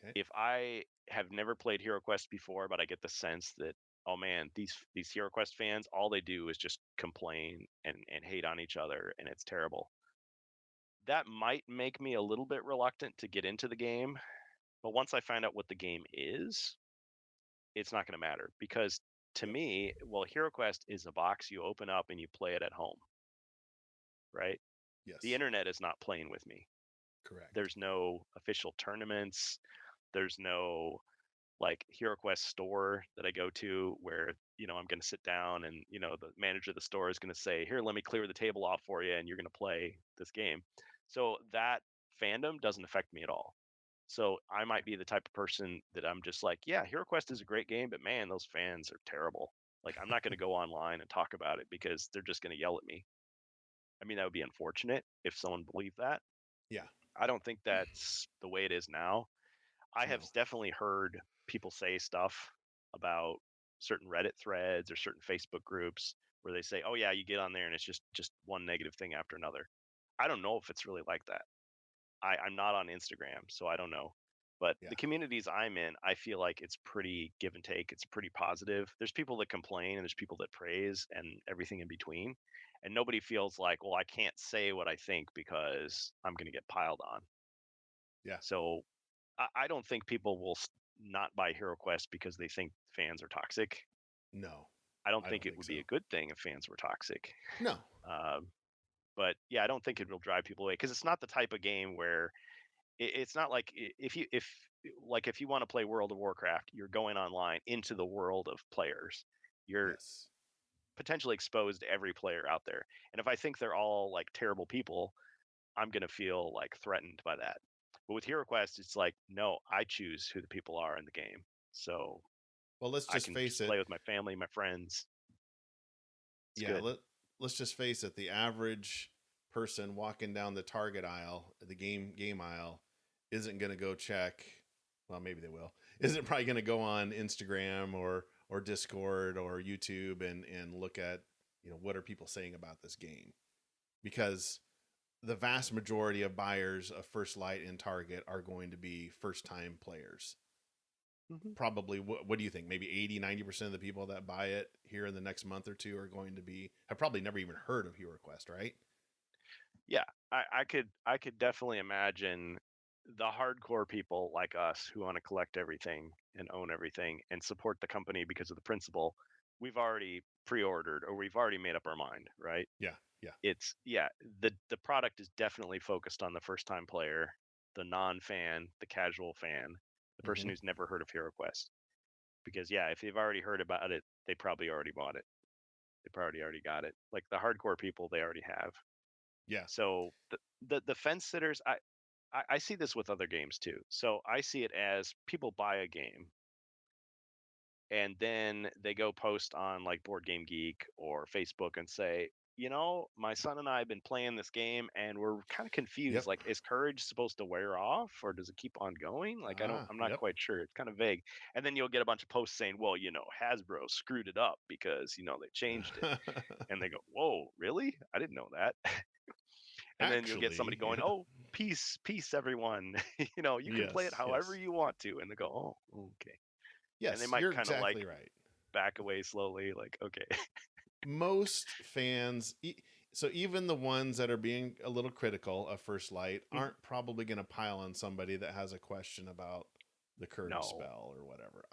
Okay. If I have never played HeroQuest before, but I get the sense that, oh man, these HeroQuest fans, all they do is just complain and hate on each other, and it's terrible. That might make me a little bit reluctant to get into the game, but once I find out what the game is, it's not going to matter because to me, well, HeroQuest is a box you open up and you play it at home, right? Yes. The internet is not playing with me. Correct. There's no official tournaments. There's no like HeroQuest store that I go to where, I'm going to sit down and, the manager of the store is going to say, here, let me clear the table off for you and you're going to play this game. So that fandom doesn't affect me at all. So I might be the type of person that I'm just like, yeah, HeroQuest is a great game, but man, those fans are terrible. Like, I'm not going to go online and talk about it because they're just going to yell at me. I mean, that would be unfortunate if someone believed that. Yeah. I don't think that's the way it is now. I have No. definitely heard people say stuff about certain Reddit threads or certain Facebook groups where they say, "Oh yeah, you get on there and it's just one negative thing after another." I don't know if it's really like that. I'm not on Instagram, so I don't know. But Yeah. the communities I'm in, I feel like it's pretty give and take. It's pretty positive. There's people that complain and there's people that praise and everything in between. And nobody feels like, well, I can't say what I think because I'm going to get piled on. Yeah. So I don't think people will not buy HeroQuest because they think fans are toxic. No. I don't I think don't it think would be so. a good thing if fans were toxic. No. Um, but yeah, I don't think it will drive people away because it's not the type of game where it's not like if you want to play World of Warcraft, you're going online into the world of players. You're Yes. potentially exposed to every player out there. And if I think they're all like terrible people, I'm going to feel like threatened by that. But with HeroQuest, it's like, no, I choose who the people are in the game. So Well, let's I just can face just it. play with my family, my friends. It's Yeah, good. let's just face it. The average person walking down the Target aisle, the game aisle, isn't going to go check. Well, maybe they will. Isn't probably going to go on Instagram or Discord or YouTube and look at, what are people saying about this game, because the vast majority of buyers of First Light in Target are going to be first time players. Mm-hmm. Probably, what do you think? Maybe 80-90% of the people that buy it here in the next month or two are going to have probably never even heard of HeroQuest, right? Yeah, I could definitely imagine the hardcore people like us who want to collect everything and own everything and support the company because of the principle. We've already pre-ordered or we've already made up our mind, right? Yeah, yeah. It's yeah, the product is definitely focused on the first time player, the non-fan, the casual fan, the person Mm-hmm. who's never heard of HeroQuest. Because yeah, if they've already heard about it, they probably already bought it. They probably already got it. Like the hardcore people, they already have. Yeah. So the fence sitters, I see this with other games too. So I see it as people buy a game and then they go post on like Board Game Geek or Facebook and say, my son and I have been playing this game and we're kind of confused. Yep. Like, is courage supposed to wear off or does it keep on going? Like, I'm not Yep. quite sure. It's kind of vague. And then you'll get a bunch of posts saying, well, Hasbro screwed it up because, they changed it. And they go, whoa, really? I didn't know that. And then you'll get somebody Actually, going, "Oh, peace, peace, everyone. You can play it yes, however yes, you want to." And they go, "Oh, okay." And they yes. might You're kind of like exactly right. back away slowly, like, "Okay." Most fans, so even the ones that are being a little critical of First Light, Mhm. aren't probably going to pile on somebody that has a question about the courage No. spell or whatever.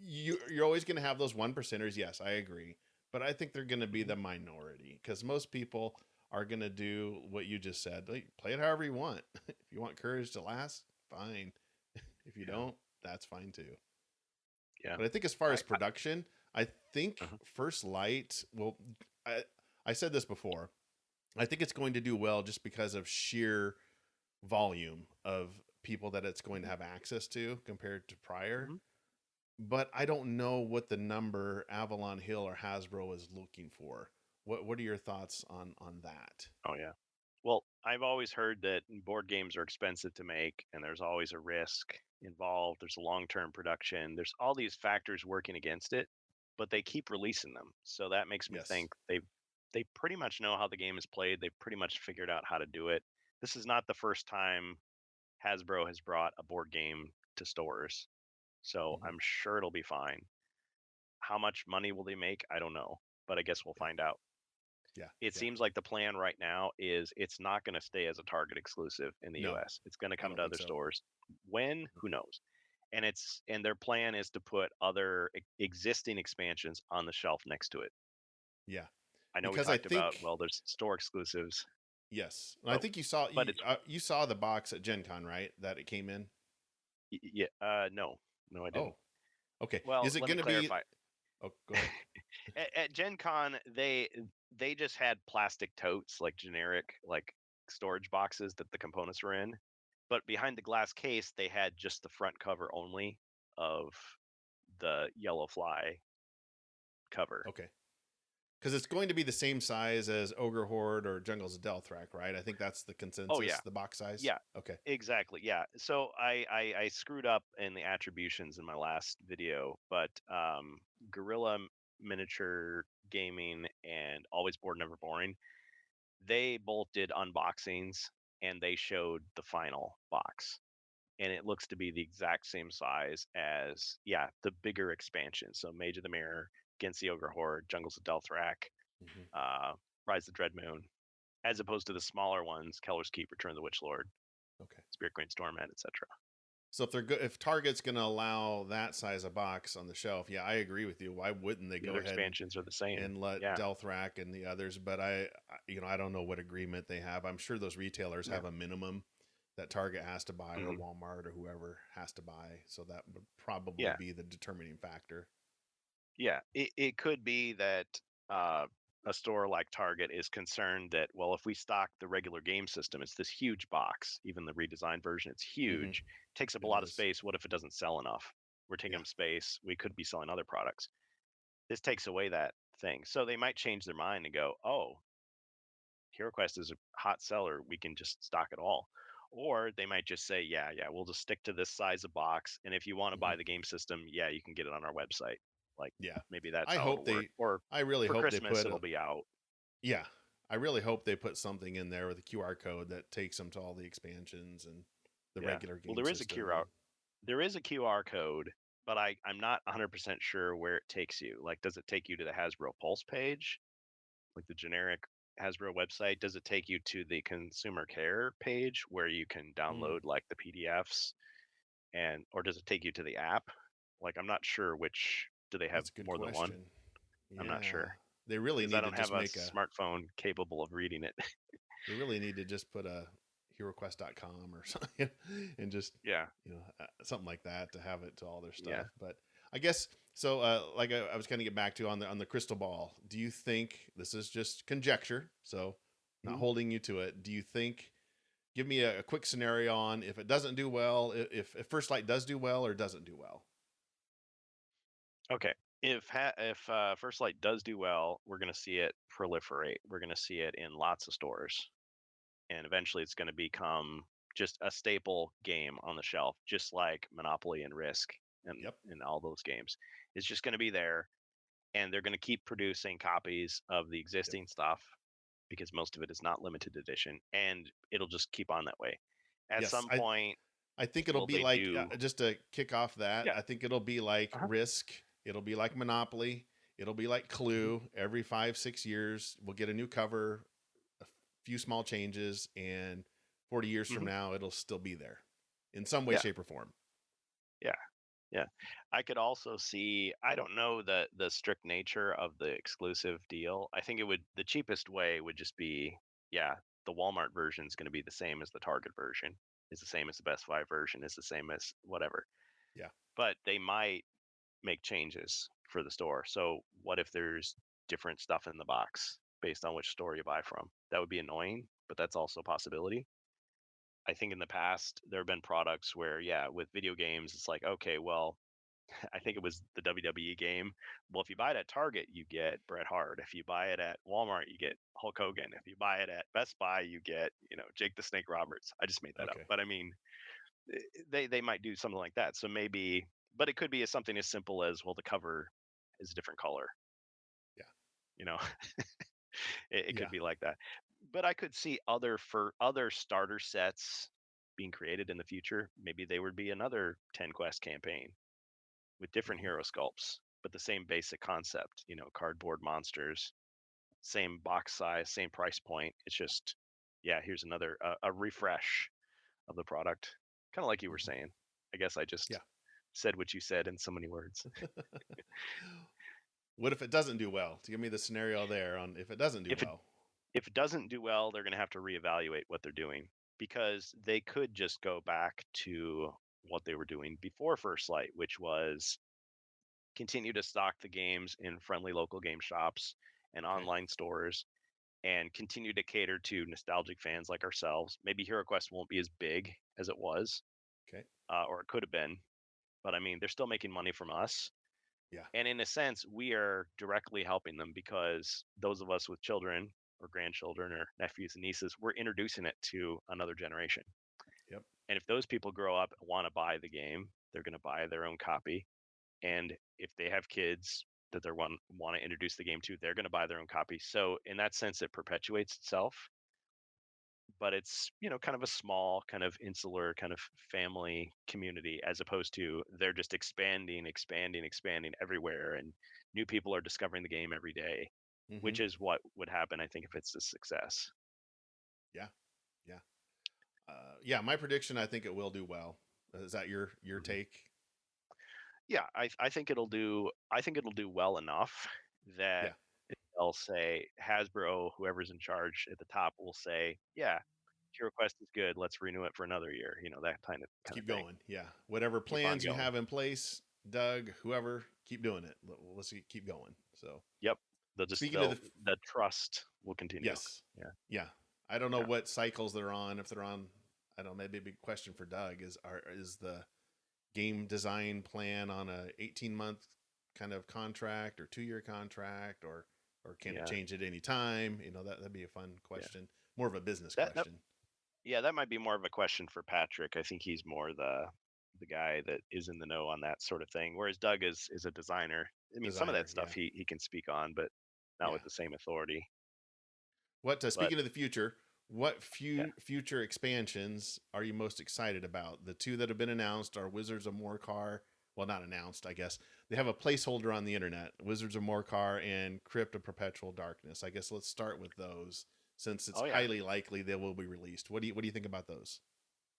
You're always going to have those 1%ers. Yes, I agree, but I think they're going to be Mhm. the minority, because most people are going to do what you just said. Like, play it however you want. If you want courage to last, fine. If you Yeah. don't, that's fine too. Yeah. But I think as far as I production, I think uh First Light will. I I said this before. I think it's going to do well just because of sheer volume of people that it's going to Mhm. have access to compared to prior. Mhm. But I don't know what the number Avalon Hill or Hasbro is looking for. What are your thoughts on that? Oh, yeah. Well, I've always heard that board games are expensive to make and there's always a risk involved. There's a long-term production. There's all these factors working against it, but they keep releasing them. So that makes me Yes. think they pretty much know how the game is played. They've pretty much figured out how to do it. This is not the first time Hasbro has brought a board game to stores. So Hmm. I'm sure it'll be fine. How much money will they make? I don't know, but I guess we'll Yeah. find out. Yeah. It Yeah. seems like the plan right now is it's not going to stay as a Target exclusive in the No, US. It's going to I come don't to think other so. stores. When? Who knows? And their plan is to put other existing expansions on the shelf next to it. Yeah, I know we because I talked about, think well, there's store exclusives, yes, and I but think you saw but it's you saw the box at Gen Con, right? That it came in. yeah, no I didn't. Oh, okay. Well, Is it let me going to be? clarify. Oh, go ahead. At Gen Con, they just had plastic totes, like generic like storage boxes that the components were in. But behind the glass case, they had just the front cover only of the yellow fly cover. Okay. Because it's going to be the same size as Ogre Horde or Jungles of Delthrak, right? I think that's the Oh yeah, consensus, the box size. yeah, Okay. exactly. Yeah. So I screwed up in the attributions in my last video, but Gorilla Miniature Gaming and Always Bored Never Boring, they both did unboxings and they showed the final box. And it looks to be the exact same size as, the bigger expansion. So Mage of the Mirror, Against the Ogre Horde, Jungles of Delthrak, Hmm. Rise of the Dread Moon, as opposed to the smaller ones, Keller's Keep, Return of the Witch Lord, Okay. Spirit Queen's Torment, etc. So if they're good, if Target's going to allow that size of box on the shelf, yeah, I agree with you. Why wouldn't they The go other ahead expansions are the same. and let Yeah. Delthrak and the others? But I don't know what agreement they have. I'm sure those retailers have a minimum that Target has to buy, or Walmart, or whoever has to buy. So that would probably be the determining factor. Yeah. It could be that a store like Target is concerned that, well, if we stock the regular game system, it's this huge box. Even the redesigned version, it's huge, takes up a lot of space. What if it doesn't sell enough? We're taking up space. We could be selling other products. This takes away that thing. So they might change their mind and go, oh, HeroQuest is a hot seller. We can just stock it all. Or they might just say, yeah, we'll just stick to this size of box. And if you want to buy the game system, you can get it on our website. Like, maybe that's I how hope it'll work. Or I really for hope Christmas, they it'll be out. Yeah, I really hope they put something in there with a QR code that takes them to all the expansions and the regular game Well, system. there is a QR code, but I'm not 100% sure where it takes you. Like, does it take you to the Hasbro Pulse page, like the generic Hasbro website? Does it take you to the consumer care page where you can download like the PDFs, or does it take you to the app? Like, I'm not sure which. Do they have That's a good more than one? question. I'm not sure. They really Because need I to don't just have a make smartphone capable of reading it. They really need to just put a heroquest.com or something and just something like that to have it to all their stuff. But I guess so. Like I was going to get back to on the crystal ball. Do you think this is just conjecture? So not holding you to it. Do you think? Give me a quick scenario on if it doesn't do well, if First Light does do well or doesn't do well. Okay. If First Light does do well, we're going to see it proliferate. We're going to see it in lots of stores, and eventually it's going to become just a staple game on the shelf, just like Monopoly and Risk and all those games. It's just going to be there, and they're going to keep producing copies of the existing stuff because most of it is not limited edition, and it'll just keep on that way. At some point, I think it'll be like just to kick off that. I think it'll be like Risk. It'll be like Monopoly. It'll be like Clue. Every 5-6 years, we'll get a new cover, a few small changes, and 40 years from now, it'll still be there in some way, shape, or form. Yeah. I could also see, I don't know the strict nature of the exclusive deal. I think the cheapest way would just be, the Walmart version is going to be the same as the Target version, is the same as the Best Buy version, is the same as whatever. Yeah. But they might make changes for the store. So what if there's different stuff in the box based on which store you buy from? That would be annoying, but that's also a possibility. I think in the past there have been products where, with video games, it's like, okay, well, I think it was the WWE game. Well, if you buy it at Target, you get Bret Hart. If you buy it at Walmart, you get Hulk Hogan. If you buy it at Best Buy, you get, Jake the Snake Roberts. I just made that up, but I mean, they might do something like that. So maybe, but it could be something as simple as, well, the cover is a different color. Yeah. It could be like that. But I could see other starter sets being created in the future. Maybe they would be another 10 quest campaign with different hero sculpts, but the same basic concept, cardboard monsters, same box size, same price point. It's just, here's another a refresh of the product, kind of like you were saying. I guess I just said what you said in so many words. What if it doesn't do well? To give me the scenario there on if it doesn't do well. If it doesn't do well, they're going to have to reevaluate what they're doing, because they could just go back to what they were doing before First Light, which was continue to stock the games in friendly local game shops and online stores, and continue to cater to nostalgic fans like ourselves. Maybe HeroQuest won't be as big as it was, or it could have been, but I mean, they're still making money from us. Yeah. And in a sense, we are directly helping them because those of us with children or grandchildren or nephews and nieces, we're introducing it to another generation. Yep. And if those people grow up and want to buy the game, they're going to buy their own copy. And if they have kids that they want to introduce the game to, they're going to buy their own copy. So in that sense, it perpetuates itself. But it's, kind of a small, kind of insular, kind of family community, as opposed to they're just expanding everywhere, and new people are discovering the game every day, Mm-hmm. which is what would happen, I think, if it's a success. Yeah. Yeah. Yeah. My prediction, I think it will do well. Is that your Mhm. take? Yeah, I think it'll do. I think it'll do well enough that Yeah. they'll say Hasbro, whoever's in charge at the top, will say, "Yeah, HeroQuest is good. Let's renew it for another year." That kind of Let's kind of keep thing. going. Yeah. Whatever Keep on plans you going. have in place, Doug, whoever, keep doing it. Let's keep going. So Yep. They'll just speaking of the trust will continue. yes. Yeah. Yeah. I don't know Yeah. what cycles they're on. If they're on, I don't know, maybe a big question for Doug is the game design plan on a 18-month kind of contract or 2-year contract, or can it Yeah. change at any time? That'd be a fun Yeah. question. More of a business That question. yeah, that might be more of a question for Patrick. I think he's more the guy that is in the know on that sort of thing. Whereas Doug is a designer. I mean, some of Designer. that stuff Yeah. he can speak on, but not Yeah. with the same authority. What But speaking of the future, what yeah. future expansions are you most excited about? The two that have been announced are Wizards of Morcar. Well, not announced, I guess. They have a placeholder on the internet. Wizards of Morcar and Crypt of Perpetual Darkness. I guess let's start with those since it's Oh yeah. highly likely they will be released. What do you think about those?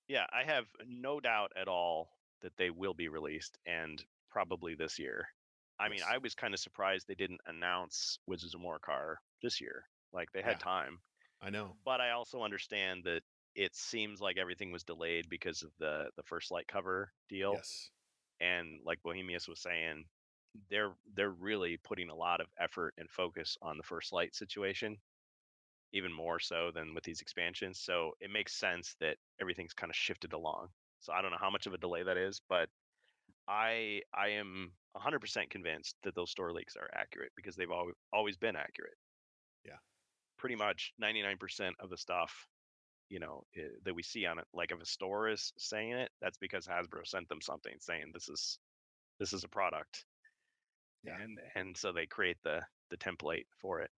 Yeah, I have no doubt at all that they will be released, and probably this year. I mean, Yes. I was kind of surprised they didn't announce Wizards of Morcar this year. Like they had Yeah, time. I know. But I also understand that it seems like everything was delayed because of the First Light cover deal. Yes. And like Bohemius was saying, they're really putting a lot of effort and focus on the First Light situation, even more so than with these expansions. So it makes sense that everything's kind of shifted along. So I don't know how much of a delay that is, but I am 100% convinced that those store leaks are accurate because they've always been accurate. Yeah. Pretty much 99% of the stuff that we see on it, like if a store is saying it, that's because Hasbro sent them something saying this is a product, Yeah. and so they create the template for it.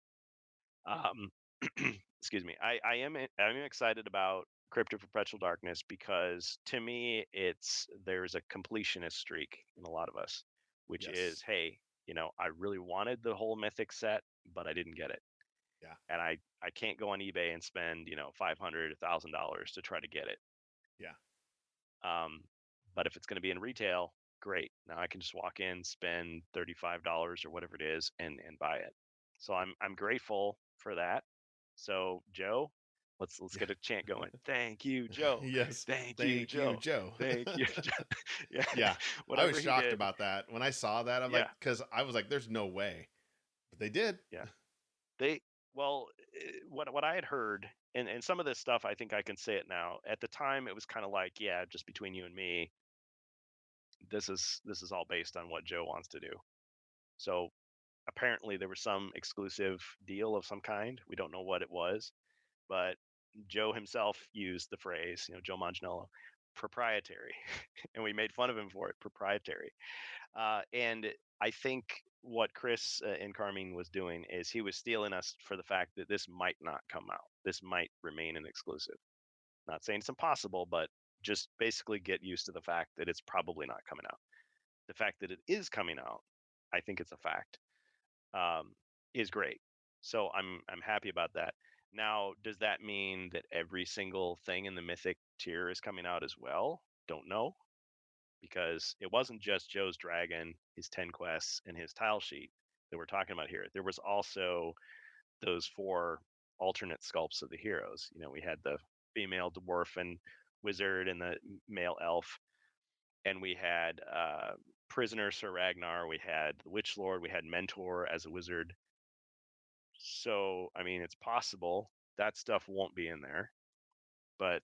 um Excuse me. I'm excited about Crypt of Perpetual Darkness because to me there's a completionist streak in a lot of us, which is, Yes. hey, I really wanted the whole mythic set, but I didn't get it, Yeah. and I can't go on eBay and spend $500 $1,000 to try to get it. Yeah. Um, but if it's going to be in retail, great. Now I can just walk in, spend $35 or whatever it is, and buy it. So I'm grateful for that. So Joe, let's Yeah. get a chant going. Thank you, Joe. Yes. Thank you, Thank you, Joe. Joe. Thank you, Joe. Yeah, Yeah. I was whatever he shocked did. about that. When I saw that, I'm like, Yeah, because I was like, there's no way. But they did. yeah. They well, what I had heard, and some of this stuff, I think I can say it now. At the time, it was kind of like, yeah, just between you and me, this is all based on what Joe wants to do. So apparently there was some exclusive deal of some kind. We don't know what it was, but Joe himself used the phrase, Joe Manganiello, proprietary, and we made fun of him for it, proprietary. And I think what Chris and Carmine was doing is he was stealing us for the fact that this might not come out. This might remain an exclusive. Not saying it's impossible, but just basically get used to the fact that it's probably not coming out. The fact that it is coming out, I think it's a fact, um, is great. So I'm happy about that. Now, does that mean that every single thing in the mythic tier is coming out as well? Don't know, because it wasn't just Joe's dragon, his 10 quests, and his tile sheet that we're talking about here. There was also those 4 alternate sculpts of the heroes. We had the female dwarf and wizard and the male elf, and we had prisoner Sir Ragnar, we had the Witch Lord, we had Mentor as a wizard. So I mean, it's possible that stuff won't be in there, but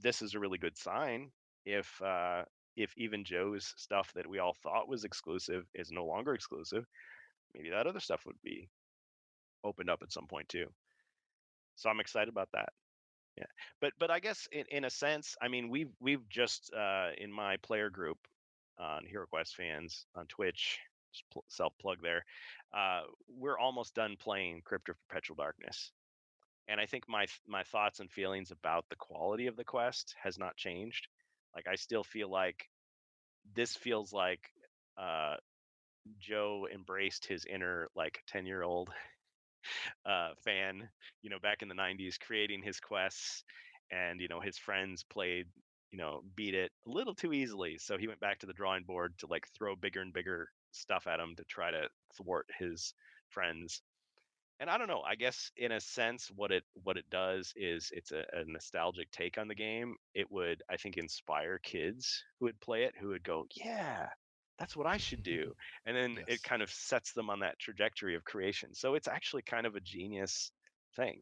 this is a really good sign if if even Joe's stuff that we all thought was exclusive is no longer exclusive, maybe that other stuff would be opened up at some point too. So I'm excited about that. Yeah, but I guess in a sense, I mean, we've just in my player group on Heroquest fans on Twitch, self plug there, we're almost done playing Crypt of Perpetual Darkness, and I think my thoughts and feelings about the quality of the quest has not changed. Like I still feel like this feels like uh, Joe embraced his inner like 10-year-old fan, back in the 90s, creating his quests, and his friends played, beat it a little too easily, so he went back to the drawing board to like throw bigger and bigger stuff at him to try to thwart his friends. And I don't know, I guess in a sense what it does is it's a nostalgic take on the game. It would, I think, inspire kids who would play it, who would go, yeah, that's what I should do. And then it Yes, kind of sets them on that trajectory of creation. So it's actually kind of a genius thing.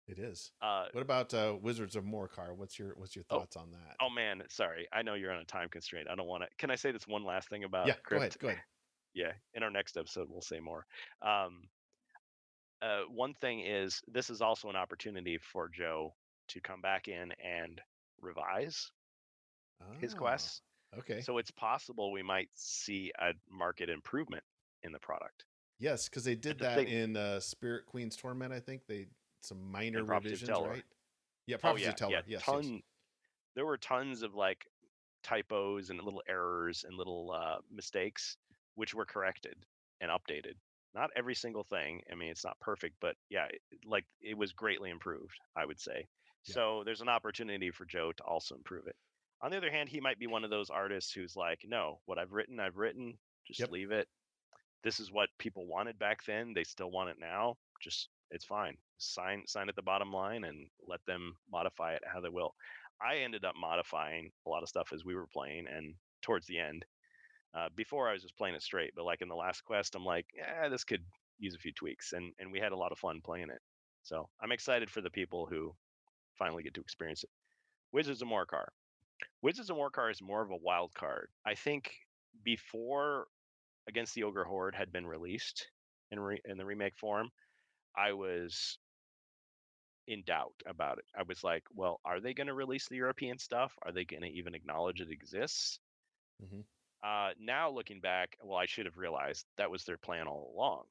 it is. uh What about Wizards of Morcar? What's your oh thoughts on that? oh man, sorry, I know you're on a time constraint. I don't want to, can I say this one last thing about Yeah, go Crypt? ahead. Go ahead. Yeah, in our next episode we'll say more. um One thing is, this is also an opportunity for Joe to come back in and revise his Oh, quests. okay. So it's possible we might see a market improvement in the product. Yes, because they But did the that thing, in Spirit Queen's Torment. I think they some minor and Prophecy of revisions, Telor. right? Yeah, Oh Prophecy yeah, of yeah. Teller. Yes, yes. There were tons of like typos and little errors and little mistakes, which were corrected and updated. Not every single thing. I mean, it's not perfect, but yeah, like it was greatly improved, I would say. Yeah, So there's an opportunity for Joe to also improve it. On the other hand, he might be one of those artists who's like, no, what I've written, I've written. Just yep. leave it. This is what people wanted back then. They still want it now. Just, it's fine. Sign at the bottom line and let them modify it how they will. I ended up modifying a lot of stuff as we were playing, and towards the end, before I was just playing it straight, but like in the last quest, I'm like, yeah, this could use a few tweaks, and we had a lot of fun playing it. So I'm excited for the people who finally get to experience it. Wizards of Morcar. Wizards of Morcar is more of a wild card. I think before Against the Ogre Horde had been released in the remake form, I was in doubt about it. I was like, well, are they going to release the European stuff? Are they going to even acknowledge it exists? Hmm. Now looking back, well, I should have realized that was their plan all along,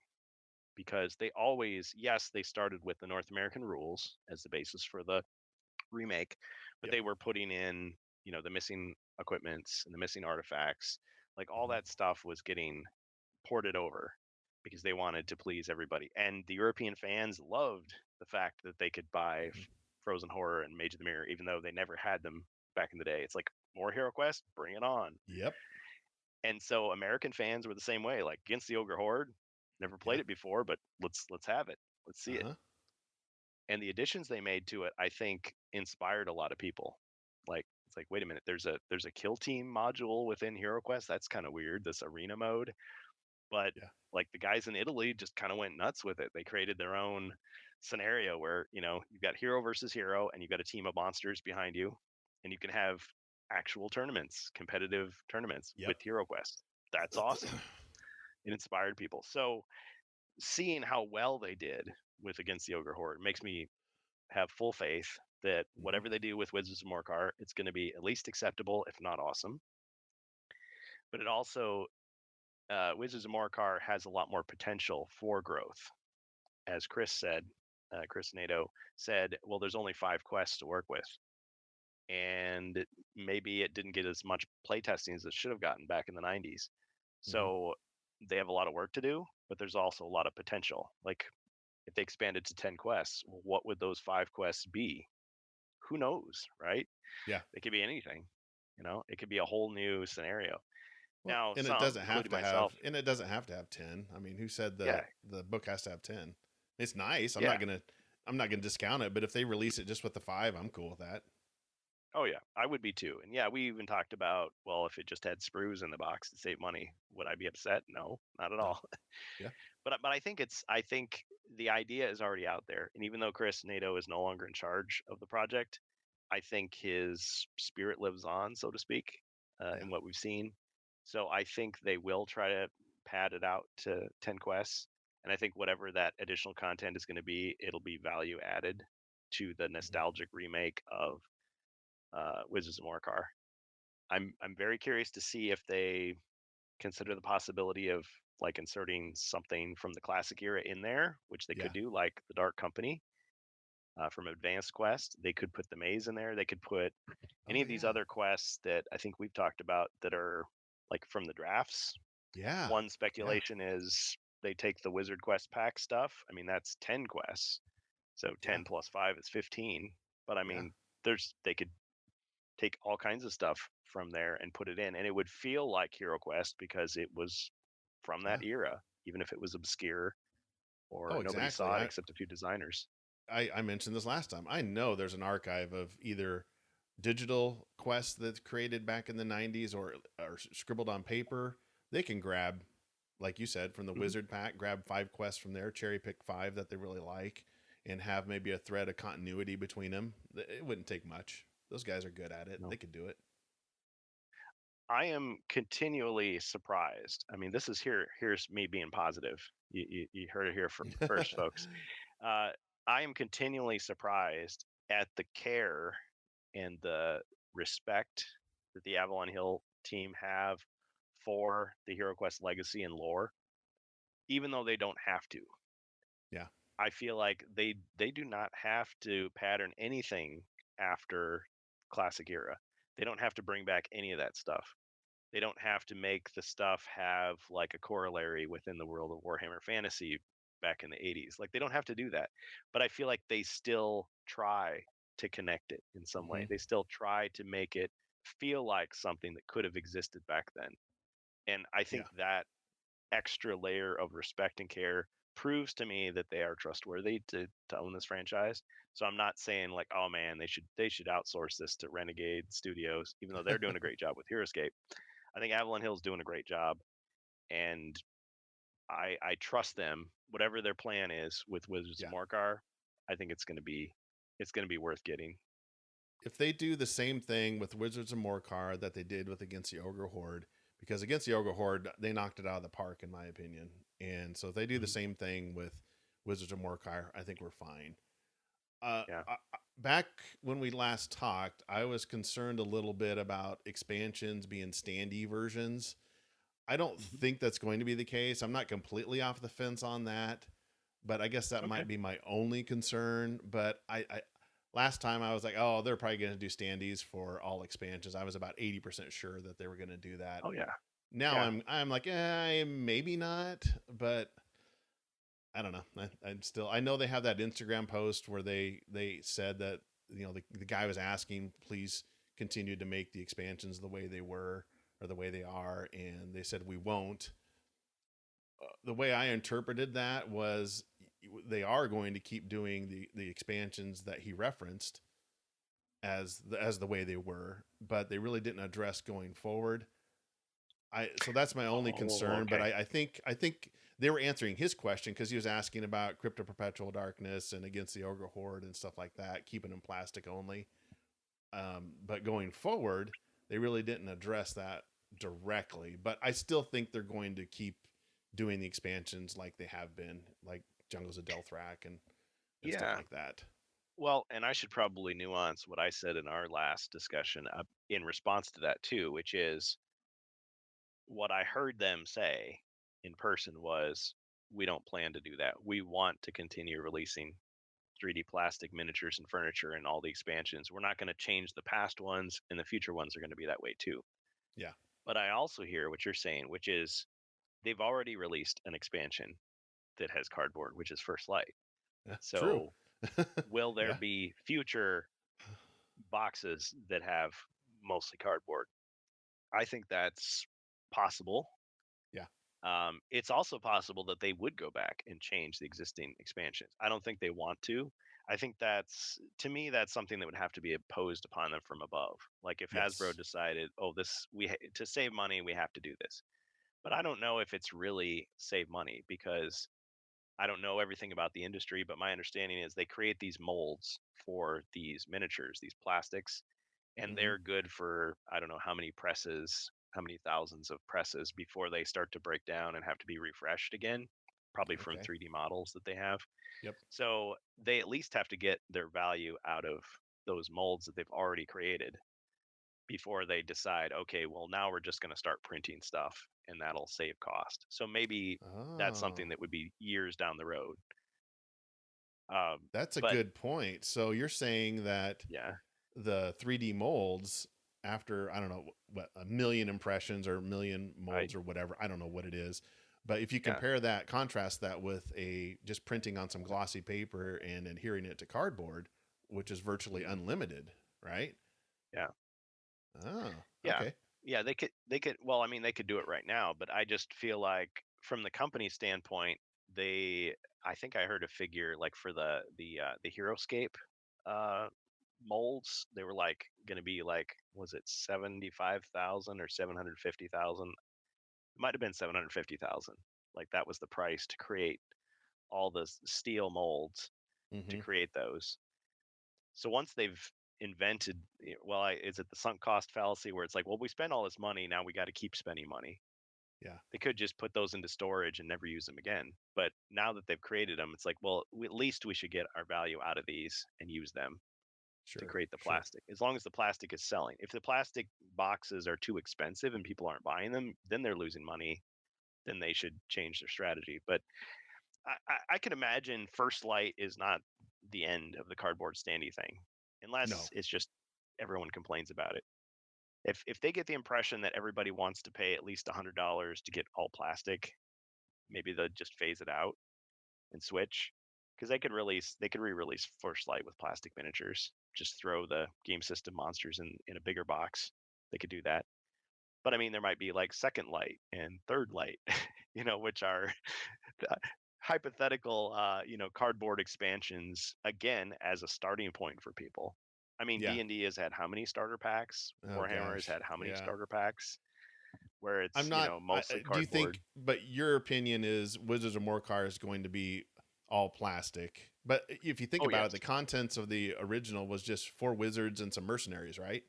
because they always, yes, they started with the North American rules as the basis for the remake, but Yep. they were putting in, the missing equipments and the missing artifacts, like all Hmm. that stuff was getting ported over because they wanted to please everybody. And the European fans loved the fact that they could buy Hmm. Frozen Horror and Mage of the Mirror, even though they never had them back in the day. It's like, more Hero Quest, bring it on. Yep. And so American fans were the same way. Like Against the Ogre Horde, never Yeah. played it before, but let's have it. Let's see Uh it. huh. And the additions they made to it, I think, inspired a lot of people. Like, it's like, wait a minute, there's a kill team module within HeroQuest. That's kind of weird. This arena mode. But Yeah. like the guys in Italy just kind of went nuts with it. They created their own scenario where, you've got hero versus hero, and you've got a team of monsters behind you, and you can have actual tournaments, competitive tournaments Yep. with HeroQuest. That's awesome. It inspired people. So seeing how well they did with Against the Ogre Horde makes me have full faith that Hmm. whatever they do with Wizards of Morcar, it's going to be at least acceptable, if not awesome. But it also, Wizards of Morcar has a lot more potential for growth. As Chris Nato said, well, there's only 5 quests to work with. And maybe it didn't get as much playtesting as it should have gotten back in the 90s. Hmm. So they have a lot of work to do, but there's also a lot of potential. Like if they expanded to 10 quests, well, what would those 5 quests be? Who knows, right? Yeah. It could be anything. It could be a whole new scenario. Well, Now, and it some, doesn't have including to have, myself, and it doesn't have to have 10. I mean, who said yeah, the book has to have 10? It's nice. yeah. I'm not gonna discount it, but if they release it just with the 5, I'm cool with that. Oh yeah, I would be too. And yeah, we even talked about, well, if it just had sprues in the box to save money, would I be upset? No, not at No. all. Yeah. But I think the idea is already out there, and even though Chris Nato is no longer in charge of the project, I think his spirit lives on, so to speak. Yeah. in what we've seen. So I think they will try to pad it out to 10 quests. And I think whatever that additional content is going to be, it'll be value added to the Mhm. nostalgic remake of Wizards of Morcar. I'm very curious to see if they consider the possibility of like inserting something from the classic era in there, which they Yeah. could do, like the Dark Company from Advanced Quest. They could put the maze in there. They could put any Oh of these yeah. other quests that I think we've talked about that are like from the drafts. Yeah. One Yeah. speculation is they take the Wizard Quest pack stuff. I mean, that's 10 quests. So Yeah. 10 plus 5 is 15. But I Yeah. mean, they could take all kinds of stuff from there and put it in, and it would feel like HeroQuest because it was from Yeah. that era, even if it was obscure or Oh, nobody exactly. saw it except a few designers. I mentioned this last time. I know there's an archive of either digital quests that's created back in the 90s or scribbled on paper. They can grab, like you said, from the Mhm. Wizard pack, grab 5 quests from there, cherry pick 5 that they really like, and have maybe a thread of continuity between them. It wouldn't take much. Those guys are good at it. No. They could do it. I am continually surprised. I mean, this is here's me being positive. You heard it here from first, folks. Uh, I am continually surprised at the care and the respect that the Avalon Hill team have for the HeroQuest legacy and lore, even though they don't have to. Yeah. I feel like they do not have to pattern anything after classic era. They don't have to bring back any of that stuff. They don't have to make the stuff have like a corollary within the world of Warhammer Fantasy back in the 80s. Like they don't have to do that. But I feel like they still try to connect it in some way. Hmm. They still try to make it feel like something that could have existed back then. And I Yeah. think that extra layer of respect and care proves to me that they are trustworthy to own this franchise. So I'm not saying like, oh man, they should outsource this to Renegade Studios, even though they're doing a great job with Heroescape. I think Avalon Hill's doing a great job, and I trust them. Whatever their plan is with Wizards of Yeah. Morcar, I think it's gonna be worth getting. If they do the same thing with Wizards of Morcar that they did with Against the Ogre Horde, because Against the Ogre Horde, they knocked it out of the park, in my opinion. And so if they do the Mhm. same thing with Wizards of Morcar, I think we're fine. Yeah. Back when we last talked, I was concerned a little bit about expansions being standee versions. I don't Mhm. think that's going to be the case. I'm not completely off the fence on that, but I guess that Okay. might be my only concern. But I last time I was like, oh, they're probably going to do standees for all expansions. I was about 80% sure that they were going to do that. Oh yeah. Now Yeah. I'm like, maybe not, but I don't know. I'm still. I know they have that Instagram post where they said that the guy was asking, please continue to make the expansions the way they were or the way they are, and they said we won't. The way I interpreted that was they are going to keep doing the expansions that he referenced as the way they were, but they really didn't address going forward. So that's my only Oh, concern. But okay. I think they were answering his question because he was asking about Crypt of Perpetual Darkness and Against the Ogre Horde and stuff like that, keeping them plastic only. But going forward, they really didn't address that directly. But I still think they're going to keep doing the expansions like they have been, like Jungles of Delthrak and stuff Yeah. like that. Well, and I should probably nuance what I said in our last discussion in response to that too, which is what I heard them say in person was, we don't plan to do that. We want to continue releasing 3D plastic miniatures and furniture and all the expansions. We're not going to change the past ones, and the future ones are going to be that way too. Yeah, But I also hear what you're saying, which is they've already released an expansion that has cardboard, which is First Light. yeah, true. So will there Yeah, be future boxes that have mostly cardboard? I think that's possible. yeah, It's also possible that they would go back and change the existing expansions. I don't think they want to. I think to me, that's something that would have to be imposed upon them from above. Like if Hasbro yes, decided, oh, to save money, we have to do this. But I don't know if it's really save money because I don't know everything about the industry. But my understanding is they create these molds for these miniatures, these plastics, and Mm-hmm. they're good for I don't know how many presses, how many thousands of presses before they start to break down and have to be refreshed again, probably from Okay. 3D models that they have. Yep. So they at least have to get their value out of those molds that they've already created before they decide, okay, well, now we're just going to start printing stuff and that'll save cost. So maybe that's something Oh, that would be years down the road. Um, that's a but good point. So you're saying that yeah, the 3D molds, after, I don't know, what, a million impressions or a million right. molds or whatever, I don't know what it is. But if you Yeah. compare that, contrast that with a just printing on some glossy paper and adhering it to cardboard, which is virtually Mhm. unlimited, right? Yeah. Oh, Yeah. okay. Yeah. They could, well, I mean, they could do it right now, but I just feel like from the company standpoint, they, I think I heard a figure like for the Heroscape, uh, molds, they were like going to be like, was it 75,000 or 750,000? It might have been 750,000. Like that was the price to create all the steel molds to Mm-hmm. create those. So once they've invented, well, is it the sunk cost fallacy where it's like, well, we spent all this money, now we got to keep spending money. Yeah, They could just put those into storage and never use them again. But now that they've created them, it's like, well, at least we should get our value out of these and use them to sure, create the sure. plastic. As long as the plastic is selling. If the plastic boxes are too expensive and people aren't buying them, then they're losing money. Then they should change their strategy. But I could imagine First Light is not the end of the cardboard standee thing, unless No, it's just everyone complains about it. If they get the impression that everybody wants to pay at least $100 to get all plastic, maybe they'll just phase it out and switch. Because they could re-release First Light with plastic miniatures. Just throw the game system monsters in a bigger box. They could do that. But I mean, there might be like Second Light and Third Light, which are hypothetical, cardboard expansions again as a starting point for people. I mean, yeah. D&D has had how many starter packs? Oh Warhammer has gosh, had how many yeah. starter packs? Where I'm it's not. mostly Do you cardboard. think? But your opinion is Wizards of Morcar is going to be all plastic. But if you think Oh about it, yes. the contents of the original was just 4 wizards and some mercenaries, right?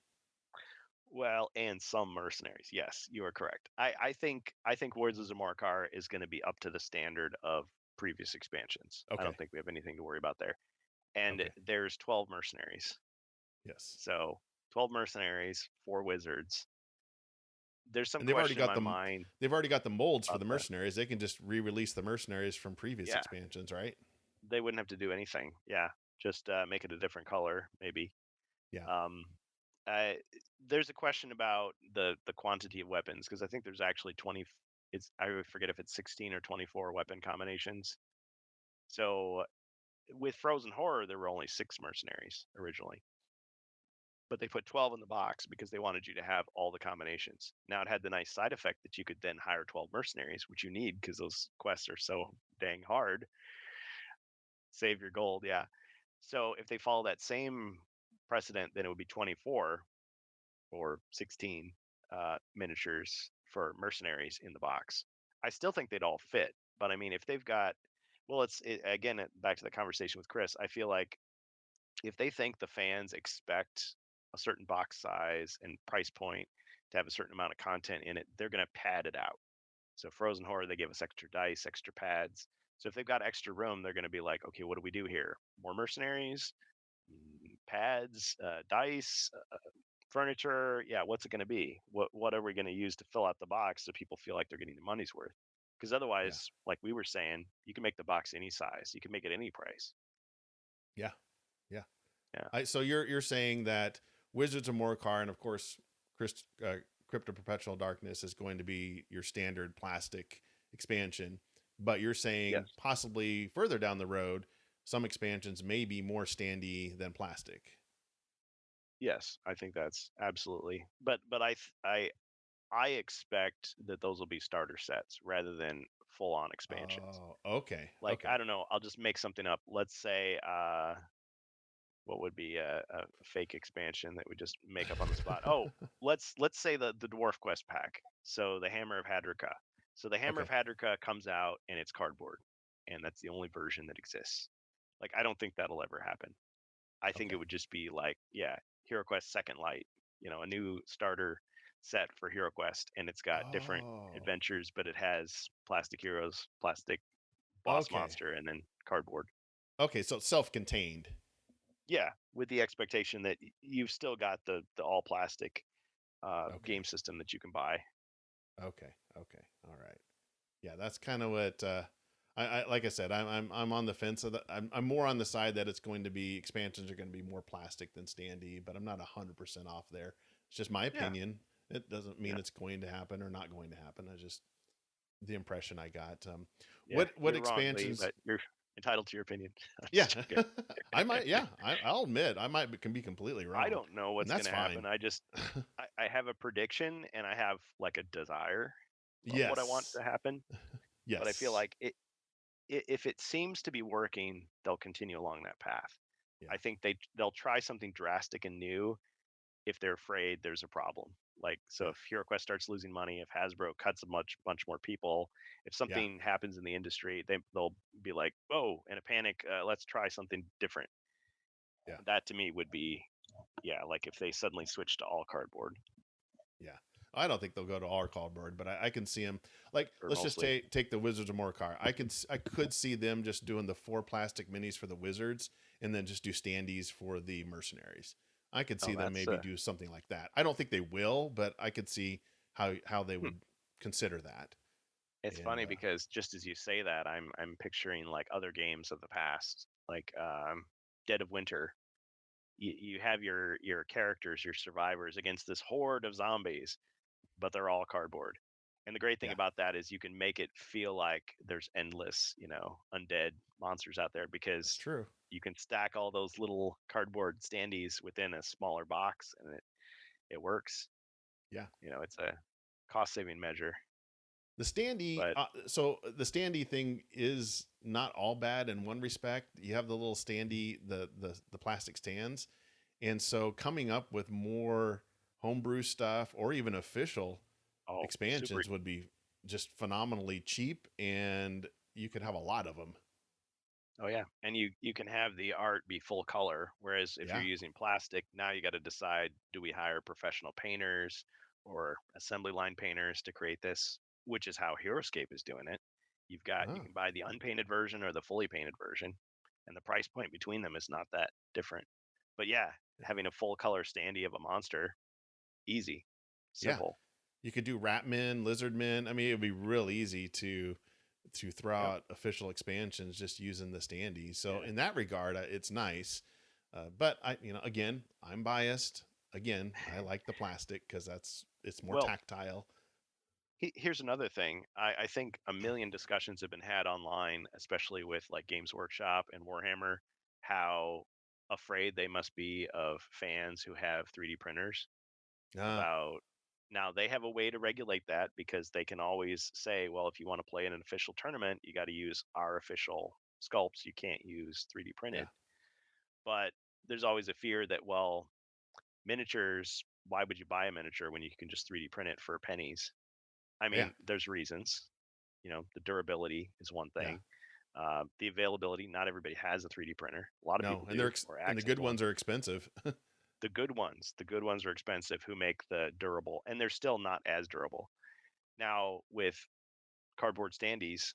Well, and some mercenaries. Yes, you are correct. I think Wizards of Morcar is going to be up to the standard of previous expansions. I Okay. don't think we have anything to worry about there. And Okay. there's 12 mercenaries. Yes. So 12 mercenaries, 4 wizards. There's some And they've already question in got my them. mind They've already got the molds for about the the, mercenaries. They can just re-release the mercenaries from previous yeah, expansions, right? they wouldn't have to do anything. Yeah, just make it a different color, maybe. Yeah. Um, uh, there's a question about the quantity of weapons because I think there's actually 20. It's I forget if it's 16 or 24 weapon combinations. So with Frozen Horror, there were only 6 mercenaries originally, but they put 12 in the box because they wanted you to have all the combinations. Now it had the nice side effect that you could then hire 12 mercenaries, which you need because those quests are so dang hard. Save your gold, yeah. So if they follow that same precedent, then it would be 24 or 16 miniatures for mercenaries in the box. I still think they'd all fit, but I mean, if they've got, well, again back to the conversation with Chris. I feel like if they think the fans expect a certain box size and price point to have a certain amount of content in it, they're going to pad it out. So Frozen Horror, they give us extra dice, extra pads. So if they've got extra room, they're going to be like, okay, what do we do here? More mercenaries, pads, dice, furniture. Yeah, what's it going to be? What are we going to use to fill out the box so people feel like they're getting their money's worth? Because Yeah. otherwise, like we were saying, you can make the box any size. You can make it any price. Yeah. Yeah. Yeah. So you're saying that Wizards of Morcar and of course Crypt of Perpetual Darkness is going to be your standard plastic expansion, but you're saying Yes. possibly further down the road, some expansions may be more standy than plastic. Yes, I think that's absolutely. But I expect that those will be starter sets rather than full on expansions. Oh, okay, Like okay, I don't know, I'll just make something up. Let's say what would be a fake expansion that we just make up on the spot? Oh, let's say the Dwarf Quest pack. So the Hammer of Hadrika. So the Hammer of okay, Hadrika comes out and it's cardboard, and that's the only version that exists. Like I don't think that'll ever happen. I think it okay. would just be like, yeah, HeroQuest Second Light a new starter set for HeroQuest, and it's got different Oh, adventures, but it has plastic heroes, plastic boss okay. monster, and then cardboard. Okay, so it's self-contained. Yeah, with the expectation that you've still got the all plastic Okay. game system that you can buy. Okay. Okay. All right. Yeah, that's kind of what I like I said, I'm on the fence of that. I'm more on the side that it's going to be expansions are going to be more plastic than standee, but I'm not 100% off there. It's just my Yeah, opinion. It doesn't mean yeah, it's going to happen or not going to happen. I just the impression I got. yeah. What You're wrong, Lee, expansions? but you're entitled to your opinion. I'm Yeah, just joking. I might. Yeah, I'll admit I might can be completely I wrong, don't know and what's that's going to happen. fine. I have a prediction and I have like a desire of what I want Yes, to happen, but I feel yes, like if it seems to be working, they'll continue along that path. yeah, I think they'll try something drastic and new if they're afraid there's a problem. Like, so yeah, if HeroQuest starts losing money, if Hasbro cuts a bunch more people, if yeah, something happens in the industry, they'll be like, "Whoa!" in a panic. Let's try something different. yeah. That to me would be, yeah, like if they suddenly switch to all cardboard Yeah. I don't think they'll go to our cardboard, but I can see them. Like, or let's just mostly. take the Wizards of Morcar. I could see them just doing the 4 plastic minis for the Wizards, and then just do standees for the mercenaries. I could see Oh, them that's maybe do something like that. I don't think they will, but I could see how they would consider that. it's And funny because just as you say that, I'm picturing like other games of the past, like Dead of Winter. You have your characters, your survivors against this horde of zombies, but they're all cardboard. And the great thing yeah, about that is you can make it feel like there's endless, undead monsters out there that's because true. you can stack all those little cardboard standees within a smaller box, and it works. Yeah. It's a cost saving measure. The standee, But so the standee thing is not all bad in one respect. You have the little standee, the plastic stands, and so coming up with more homebrew stuff or even official oh, super. expansions would be just phenomenally cheap, and you could have a lot of them. Oh yeah, and you can have the art be full color, whereas if you're Yeah. using plastic, now you got to decide: do we hire professional painters or assembly line painters to create this? Which is how Heroescape is doing it. You Oh, can buy the unpainted version or the fully painted version, and the price point between them is not that different. But yeah, yeah. having a full color standee of a monster, easy, Yeah. simple. You could do rat men, lizard men. I mean, it would be real easy to throw Yep. out official expansions just using the standees. So Yeah. in that regard, it's nice. But again, I'm biased. Again, I like the plastic because it's more Well, tactile. here's another thing. I think a million discussions have been had online, especially with like Games Workshop and Warhammer, how afraid they must be of fans who have 3D printers. Uh, About now, they have a way to regulate that because they can always say, well, if you want to play in an official tournament, you got to use our official sculpts. You can't use 3D yeah, printed. But there's always a fear that, well, miniatures, why would you buy a miniature when you can just 3D print it for pennies? I yeah, mean, there's reasons. The durability is one yeah. thing. The availability, not everybody has a 3D printer. A lot of No, people and do, or and the access good to one. ones are expensive. The good ones are expensive. Who make the durable, and they're still not as durable. Now with cardboard standees,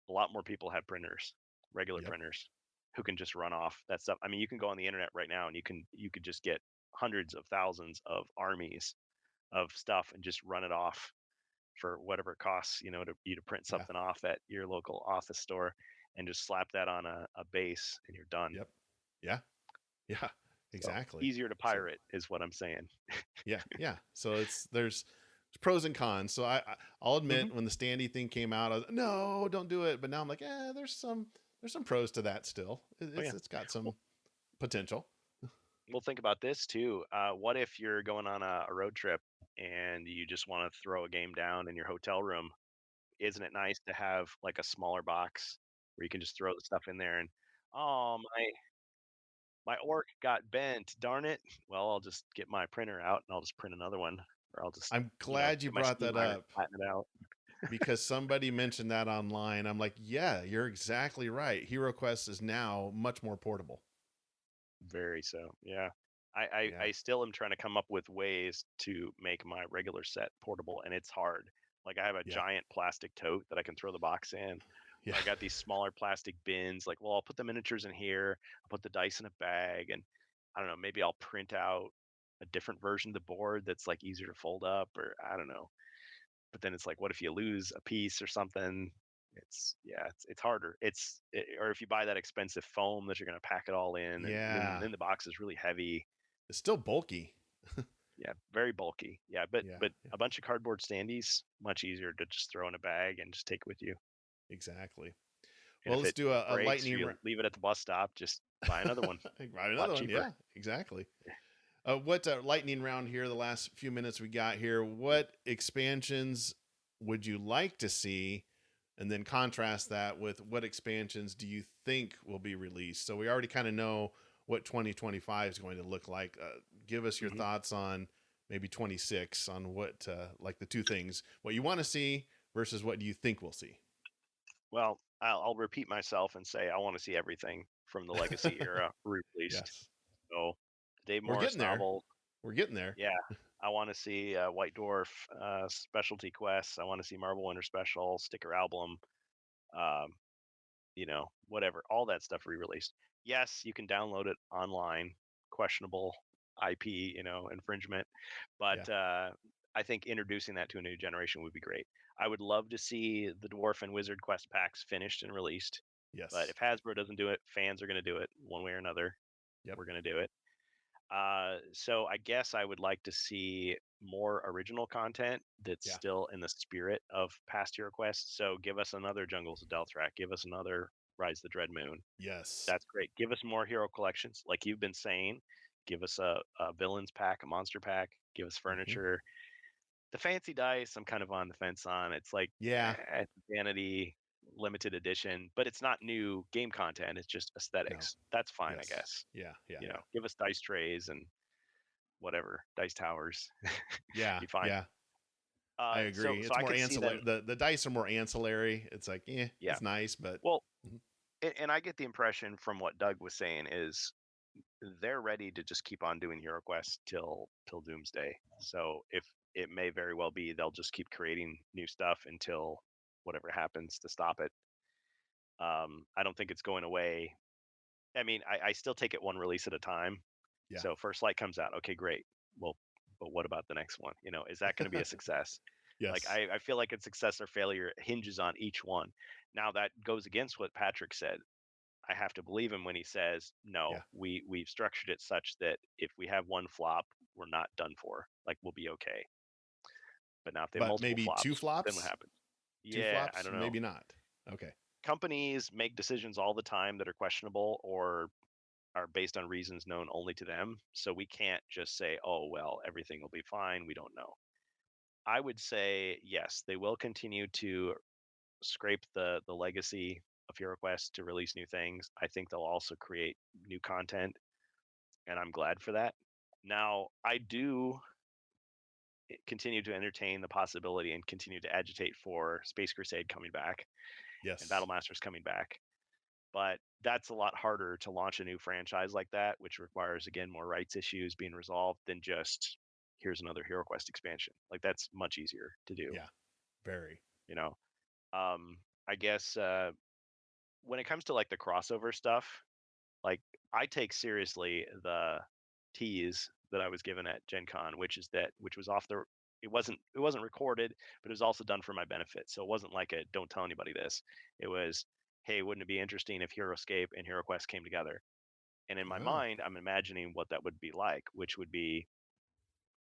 a lot more people have printers, regular Yep, printers, who can just run off that stuff. I mean, you can go on the internet right now and you could just get hundreds of thousands of armies of stuff and just run it off for whatever it costs, to print yeah, something off at your local office store and just slap that on a base and you're done. yep, yeah, yeah, So exactly. easier to So pirate is what I'm saying. yeah, yeah. So there's pros and cons. So I'll Hmm. admit when the standee thing came out, I was no, don't do it. But now I'm like, there's some pros to that still. Oh yeah. It's got Well, some potential. we'll think about this too. What if you're going on a road trip and you just want to throw a game down in your hotel room? Isn't it nice to have like a smaller box where you can just throw the stuff in there and, oh, my orc got bent, darn it. Well, I'll just get my printer out and I'll just print another one, or I'll just, I'm glad you get my brought steam that iron and up flatten it out. because somebody mentioned that online. I'm like, yeah, you're exactly right. HeroQuest is now much more portable. Very so, yeah. I still am trying to come up with ways to make my regular set portable, and it's hard. Like I have a giant plastic tote that I can throw the box in. Yeah. I got these smaller plastic bins. Like, well, I'll put the miniatures in here. I'll put the dice in a bag, and I don't know. Maybe I'll print out a different version of the board that's like easier to fold up, or I don't know. But then it's like, what if you lose a piece or something? It's harder. Or if you buy that expensive foam that you're going to pack it all in, and then the box is really heavy. It's still bulky. Yeah, very bulky. Yeah, but a bunch of cardboard standees, much easier to just throw in a bag and just take with you. Exactly. And well, let's do a breaks, lightning you leave it at the bus stop. Just buy another one. Buy another one. Cheaper. Yeah, exactly. What lightning round here? The last few minutes we got here. What expansions would you like to see? And then contrast that with what expansions do you think will be released? So we already kind of know what 2025 is going to look like. Give us your thoughts on maybe 26 on what, like the two things, what you want to see versus what do you think we'll see? Well, I'll repeat myself and say I want to see everything from the Legacy era released. Yes. So Dave Morris novel. We're getting there. Yeah. I want to see White Dwarf specialty quests. I want to see Marvel Winter Special, sticker album, whatever. All that stuff re-released. Yes, you can download it online. Questionable IP, infringement. But I think introducing that to a new generation would be great. I would love to see the Dwarf and Wizard quest packs finished and released. Yes. But if Hasbro doesn't do it, fans are going to do it one way or another. Yep. We're going to do it. So I guess I would like to see more original content that's still in the spirit of past Heroquest. So give us another Jungles of Delthrak. Give us another Rise of the Dread Moon. Yes. That's great. Give us more hero collections. Like you've been saying, give us a villains pack, a monster pack. Give us furniture. The fancy dice, I'm kind of on the fence on. It's like it's vanity, limited edition, but it's not new game content. It's just aesthetics. No. That's fine, I guess. Yeah. Give us dice trays and whatever, dice towers. Yeah. Be fine. Yeah. I agree. It's more ancillary. The dice are more ancillary. It's like, it's nice, but and I get the impression from what Doug was saying is they're ready to just keep on doing HeroQuest till doomsday. So if it may very well be they'll just keep creating new stuff until whatever happens to stop it. I don't think it's going away. I mean, I still take it one release at a time. Yeah. So First Light comes out. Okay, great. Well, but what about the next one? Is that going to be a success? Yes. Like I feel like its success or failure hinges on each one. Now that goes against what Patrick said. I have to believe him when he says, no, we've structured it such that if we have one flop, we're not done for. Like we'll be okay. But now if they have multiple maybe flops, 2 flops, then what happens? Two flops? I don't know. Maybe not. Okay. Companies make decisions all the time that are questionable or are based on reasons known only to them. So we can't just say, oh, well, everything will be fine. We don't know. I would say, yes, they will continue to scrape the legacy of HeroQuest to release new things. I think they'll also create new content, and I'm glad for that. Now, I do continue to entertain the possibility and continue to agitate for Space Crusade coming back. Yes. And Battle Masters coming back. But that's a lot harder to launch a new franchise like that, which requires, again, more rights issues being resolved than just here's another HeroQuest expansion. Like that's much easier to do. Yeah, very. I guess when it comes to like the crossover stuff, like I take seriously the tease that I was given at Gen Con, which was off the. It wasn't recorded, but it was also done for my benefit. So it wasn't like a don't tell anybody this. It was, hey, wouldn't it be interesting if HeroScape and HeroQuest came together? And in my mind, I'm imagining what that would be like, which would be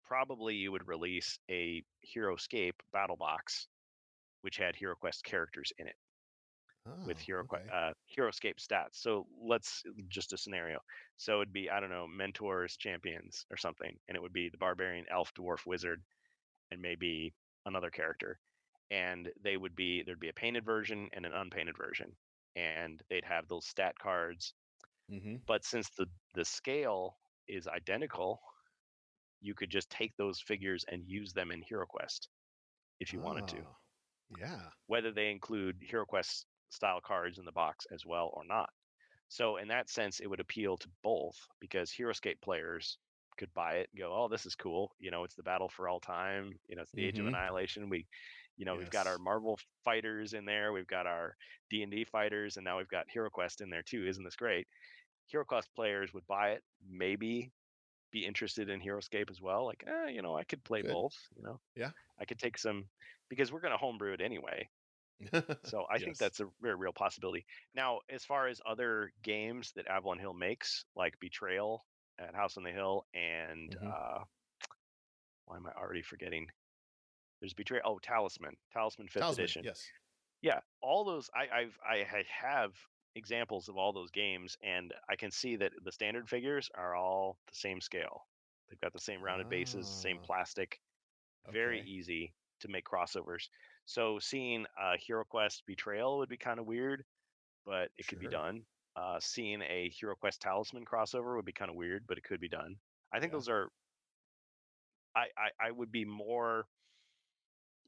probably you would release a HeroScape battle box, which had HeroQuest characters in it with HeroScape stats. So let's just a scenario. So it'd be, I don't know, mentors, champions or something. And it would be the barbarian, elf, dwarf, wizard, and maybe another character. And there'd be a painted version and an unpainted version. And they'd have those stat cards. Mm-hmm. But since the scale is identical, you could just take those figures and use them in HeroQuest if you wanted to. Yeah. Whether they include HeroQuest style cards in the box as well or not. So in that sense, it would appeal to both because HeroScape players could buy it and go, oh, this is cool. It's the battle for all time. It's the Age of Mm-hmm. Annihilation. We've got our Yes. Marvel fighters in there. We've got our D&D fighters, and now we've got HeroQuest in there too. Isn't this great? HeroQuest players would buy it, maybe be interested in HeroScape as well. Like, I could play Good. both. Yeah. I could take some, because we're going to homebrew it anyway. So I think Yes. that's a very real possibility. Now, as far as other games that Avalon Hill makes, like Betrayal at House on the Hill, and Mm-hmm. why am I already forgetting? There's Betrayal. Oh, Talisman Fifth Talisman. Edition. Yes. Yeah, all those. I have examples of all those games, and I can see that the standard figures are all the same scale. They've got the same rounded bases, same Ah. plastic. Very Okay. easy to make crossovers. So seeing HeroQuest Betrayal would be kind of weird, but it could be Sure. done. Seeing a HeroQuest Talisman crossover would be kind of weird, but it could be done. I think Yeah. those are. I would be more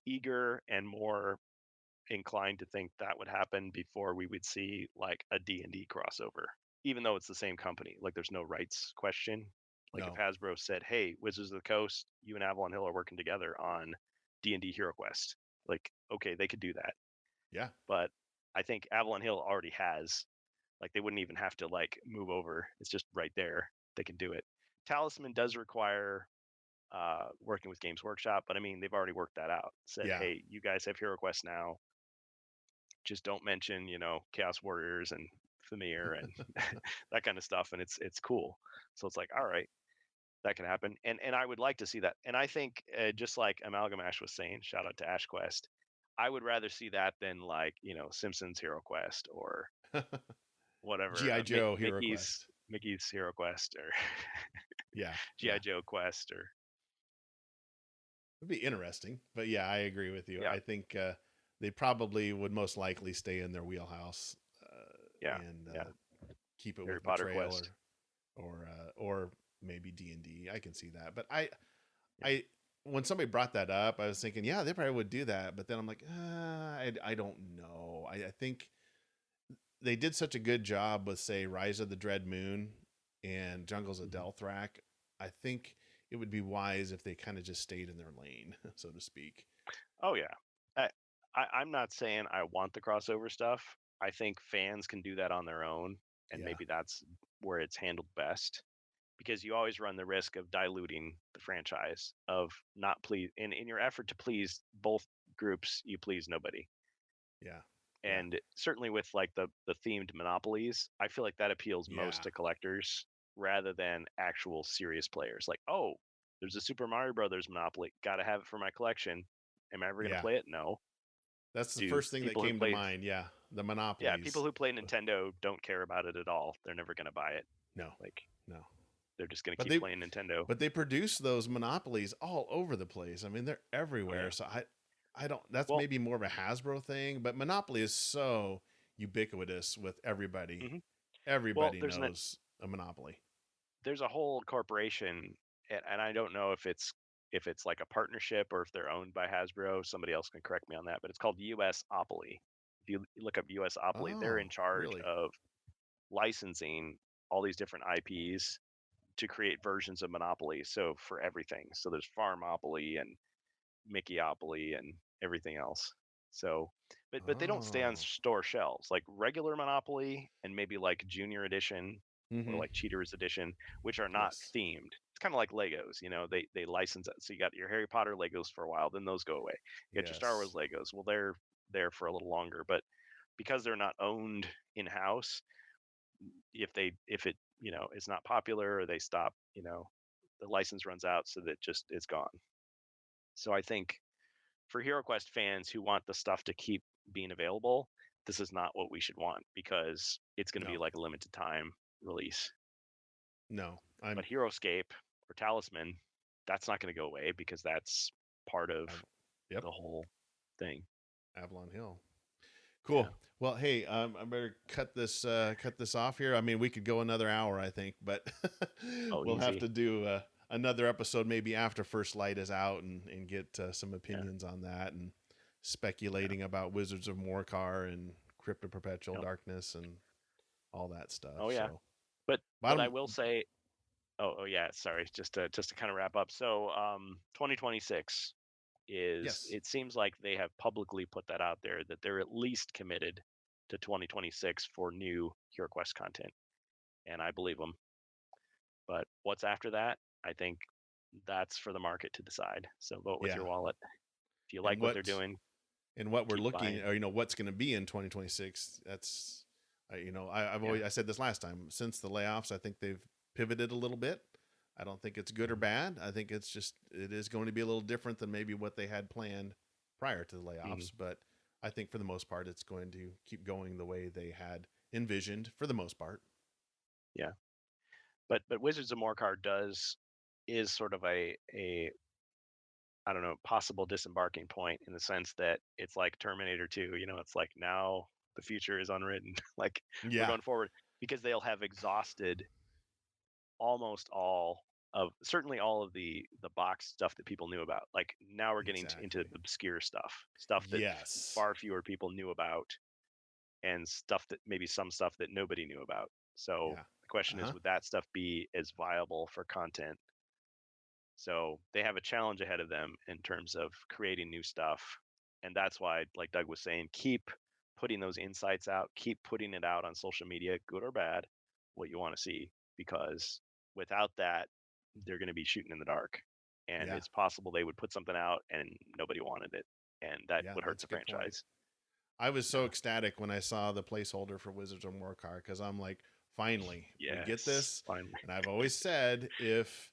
eager and more inclined to think that would happen before we would see like a D&D crossover, even though it's the same company. Like there's no rights question. Like if No. Hasbro said, hey, Wizards of the Coast, you and Avalon Hill are working together on D&D HeroQuest, like, okay, they could do that. Yeah. But I think Avalon Hill already has, like, they wouldn't even have to like move over. It's just right there. They can do it. Talisman does require working with Games Workshop, but I mean, they've already worked that out. Said, Yeah. hey, you guys have HeroQuest now. Just don't mention, Chaos Warriors and Familiar and that kind of stuff, and it's cool. So it's like, all right, that can happen, and I would like to see that. And I think just like Amalgamash was saying, shout out to AshQuest, I would rather see that than like Simpsons Hero Quest or whatever, GI Joe Hero Mickey's Quest. Mickey's Hero Quest or Yeah. GI Yeah. Joe Quest or It'd be interesting, but yeah, I agree with you. yeah, I think they probably would most likely stay in their wheelhouse yeah, and yeah, keep it Harry with Potter Betrayal Quest, or maybe D&D. I can see that, but yeah. I when somebody brought that up, I was thinking, yeah, they probably would do that, but then I'm like, I don't know. I think they did such a good job with, say, Rise of the Dread Moon and Jungles of Mhm. Delthrak. I think it would be wise if they kind of just stayed in their lane, so to speak. Oh yeah. I'm not saying I want the crossover stuff. I think fans can do that on their own, and Yeah. maybe that's where it's handled best. Because you always run the risk of diluting the franchise, of not please in your effort to please both groups, you please nobody. Yeah. Yeah. And certainly with like the themed monopolies, I feel like that appeals most Yeah. to collectors rather than actual serious players. Like, oh, there's a Super Mario Brothers Monopoly, got to have it for my collection. Am I ever going to Yeah. play it? No. That's the Do first thing that people who came to play mind. Yeah. The Yeah, people monopolies. who play Nintendo don't care about it at all. They're never going to buy it. No. Like, No. they're just going to But keep they playing Nintendo. but they produce those monopolies all over the place. I mean, they're Oh everywhere. yeah. So I don't that's Well, maybe more of a Hasbro thing, but Monopoly is so ubiquitous with everybody. hmm well, Everybody knows a Monopoly. there's a whole corporation, and I don't know if it's like a partnership or if they're owned by Hasbro. Somebody else can correct me on that, but it's called US Opoly. If you look up US Opoly, they're in Oh, charge really? of licensing all these different IPs to create versions of Monopoly. So for everything, so there's Farmopoly and Mickeyopoli and everything else. So, but they don't stay on Oh. store shelves like regular Monopoly and maybe like Junior Edition or Mm-hmm. like Cheaters Edition, which are not Yes. themed. It's kind of like Legos, they license it. So you got your Harry Potter Legos for a while, then those go away. You got your Star Wars Yes. Legos. Well, they're there for a little longer, but because they're not owned in house, if it is not popular or they stop, the license runs out, so that just it's gone. So I think for HeroQuest fans who want the stuff to keep being available, this is not what we should want, because it's going to be No. like a limited time release. No. But HeroScape or Talisman, that's not going to go away because that's part of I've, yep. the whole thing. Avalon Hill. Yeah. Cool. Well, hey, I better cut this off here. I mean, we could go another hour, I think, but Oh, we'll have easy. to do another episode maybe after First Light is out and get some Yeah. opinions on that and Yeah. speculating about Wizards of Morcar and Crypt of Perpetual Yep. Darkness and all that stuff. Oh yeah. So But I bottom, will say Oh yeah, sorry. Just to kind of wrap up. So 2026 is, Yes. it seems like they have publicly put that out there that they're at least committed to 2026 for new HeroQuest content, and I believe them. But what's after that? I think that's for the market to decide. So vote with Yeah. your wallet. If you And like what they're doing, what we're keep looking, buying. or what's going to be in 2026. That's, I've Yeah. always, I said this last time, since the layoffs, I think they've pivoted a little bit. I don't think it's good or bad. I think it is going to be a little different than maybe what they had planned prior to the layoffs. But I think for the most part, it's going to keep going the way they had envisioned for the most part. Yeah. But Wizards of Morcar is sort of a I don't know, possible disembarking point, in the sense that it's like Terminator 2, it's like now the future is unwritten. Like we're Yeah, going forward, because they'll have exhausted almost certainly all of the box stuff that people knew about. Like now we're getting into exactly. obscure stuff that Yes. far fewer people knew about, and some stuff that nobody knew about. So Yeah. the question is, Uh-huh. would that stuff be as viable for content? So they have a challenge ahead of them in terms of creating new stuff. And that's why, like Doug was saying, keep putting those insights out, keep putting it out on social media, good or bad, what you want to see, because without that, they're going to be shooting in the dark. And Yeah. it's possible they would put something out and nobody wanted it. And that Yeah, would hurt that's the a good point. franchise. I was so Yeah. ecstatic when I saw the placeholder for Wizards of Morcar, because I'm like, finally, we get Yes. this. Finally. And I've always said, if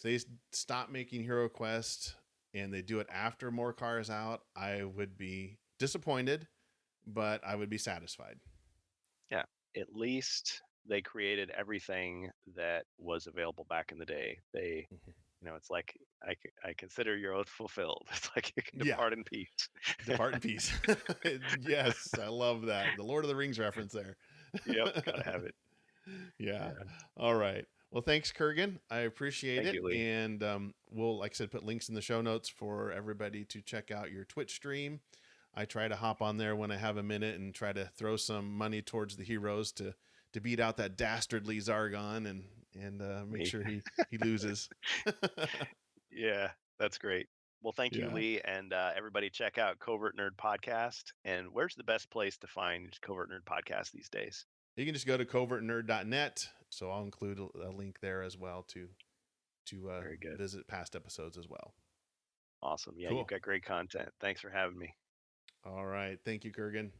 they stop making Hero Quest and they do it after Morcar is out, I would be disappointed, but I would be satisfied. Yeah. At least they created everything that was available back in the day. It's like, I consider your oath fulfilled. It's like you can Yeah, depart in peace. depart in peace. Yes, I love that. The Lord of the Rings reference there. Yep, gotta have it. Yeah. Yeah. All right. Well, thanks, Kurgan. I appreciate Thank it. you, Lee. And we'll, like I said, put links in the show notes for everybody to check out your Twitch stream. I try to hop on there when I have a minute and try to throw some money towards the heroes to beat out that dastardly Zargon and make Me. sure he loses. Yeah, that's great. Well, thank you, Yeah. Lee, and everybody check out Covert Nerd Podcast. And where's the best place to find Covert Nerd Podcast these days? You can just go to covertnerd.net. So I'll include a link there as well to Very good. visit past episodes as well. Awesome. Yeah, you've Cool. got great content. Thanks for having me. All right. Thank you, Kurgan.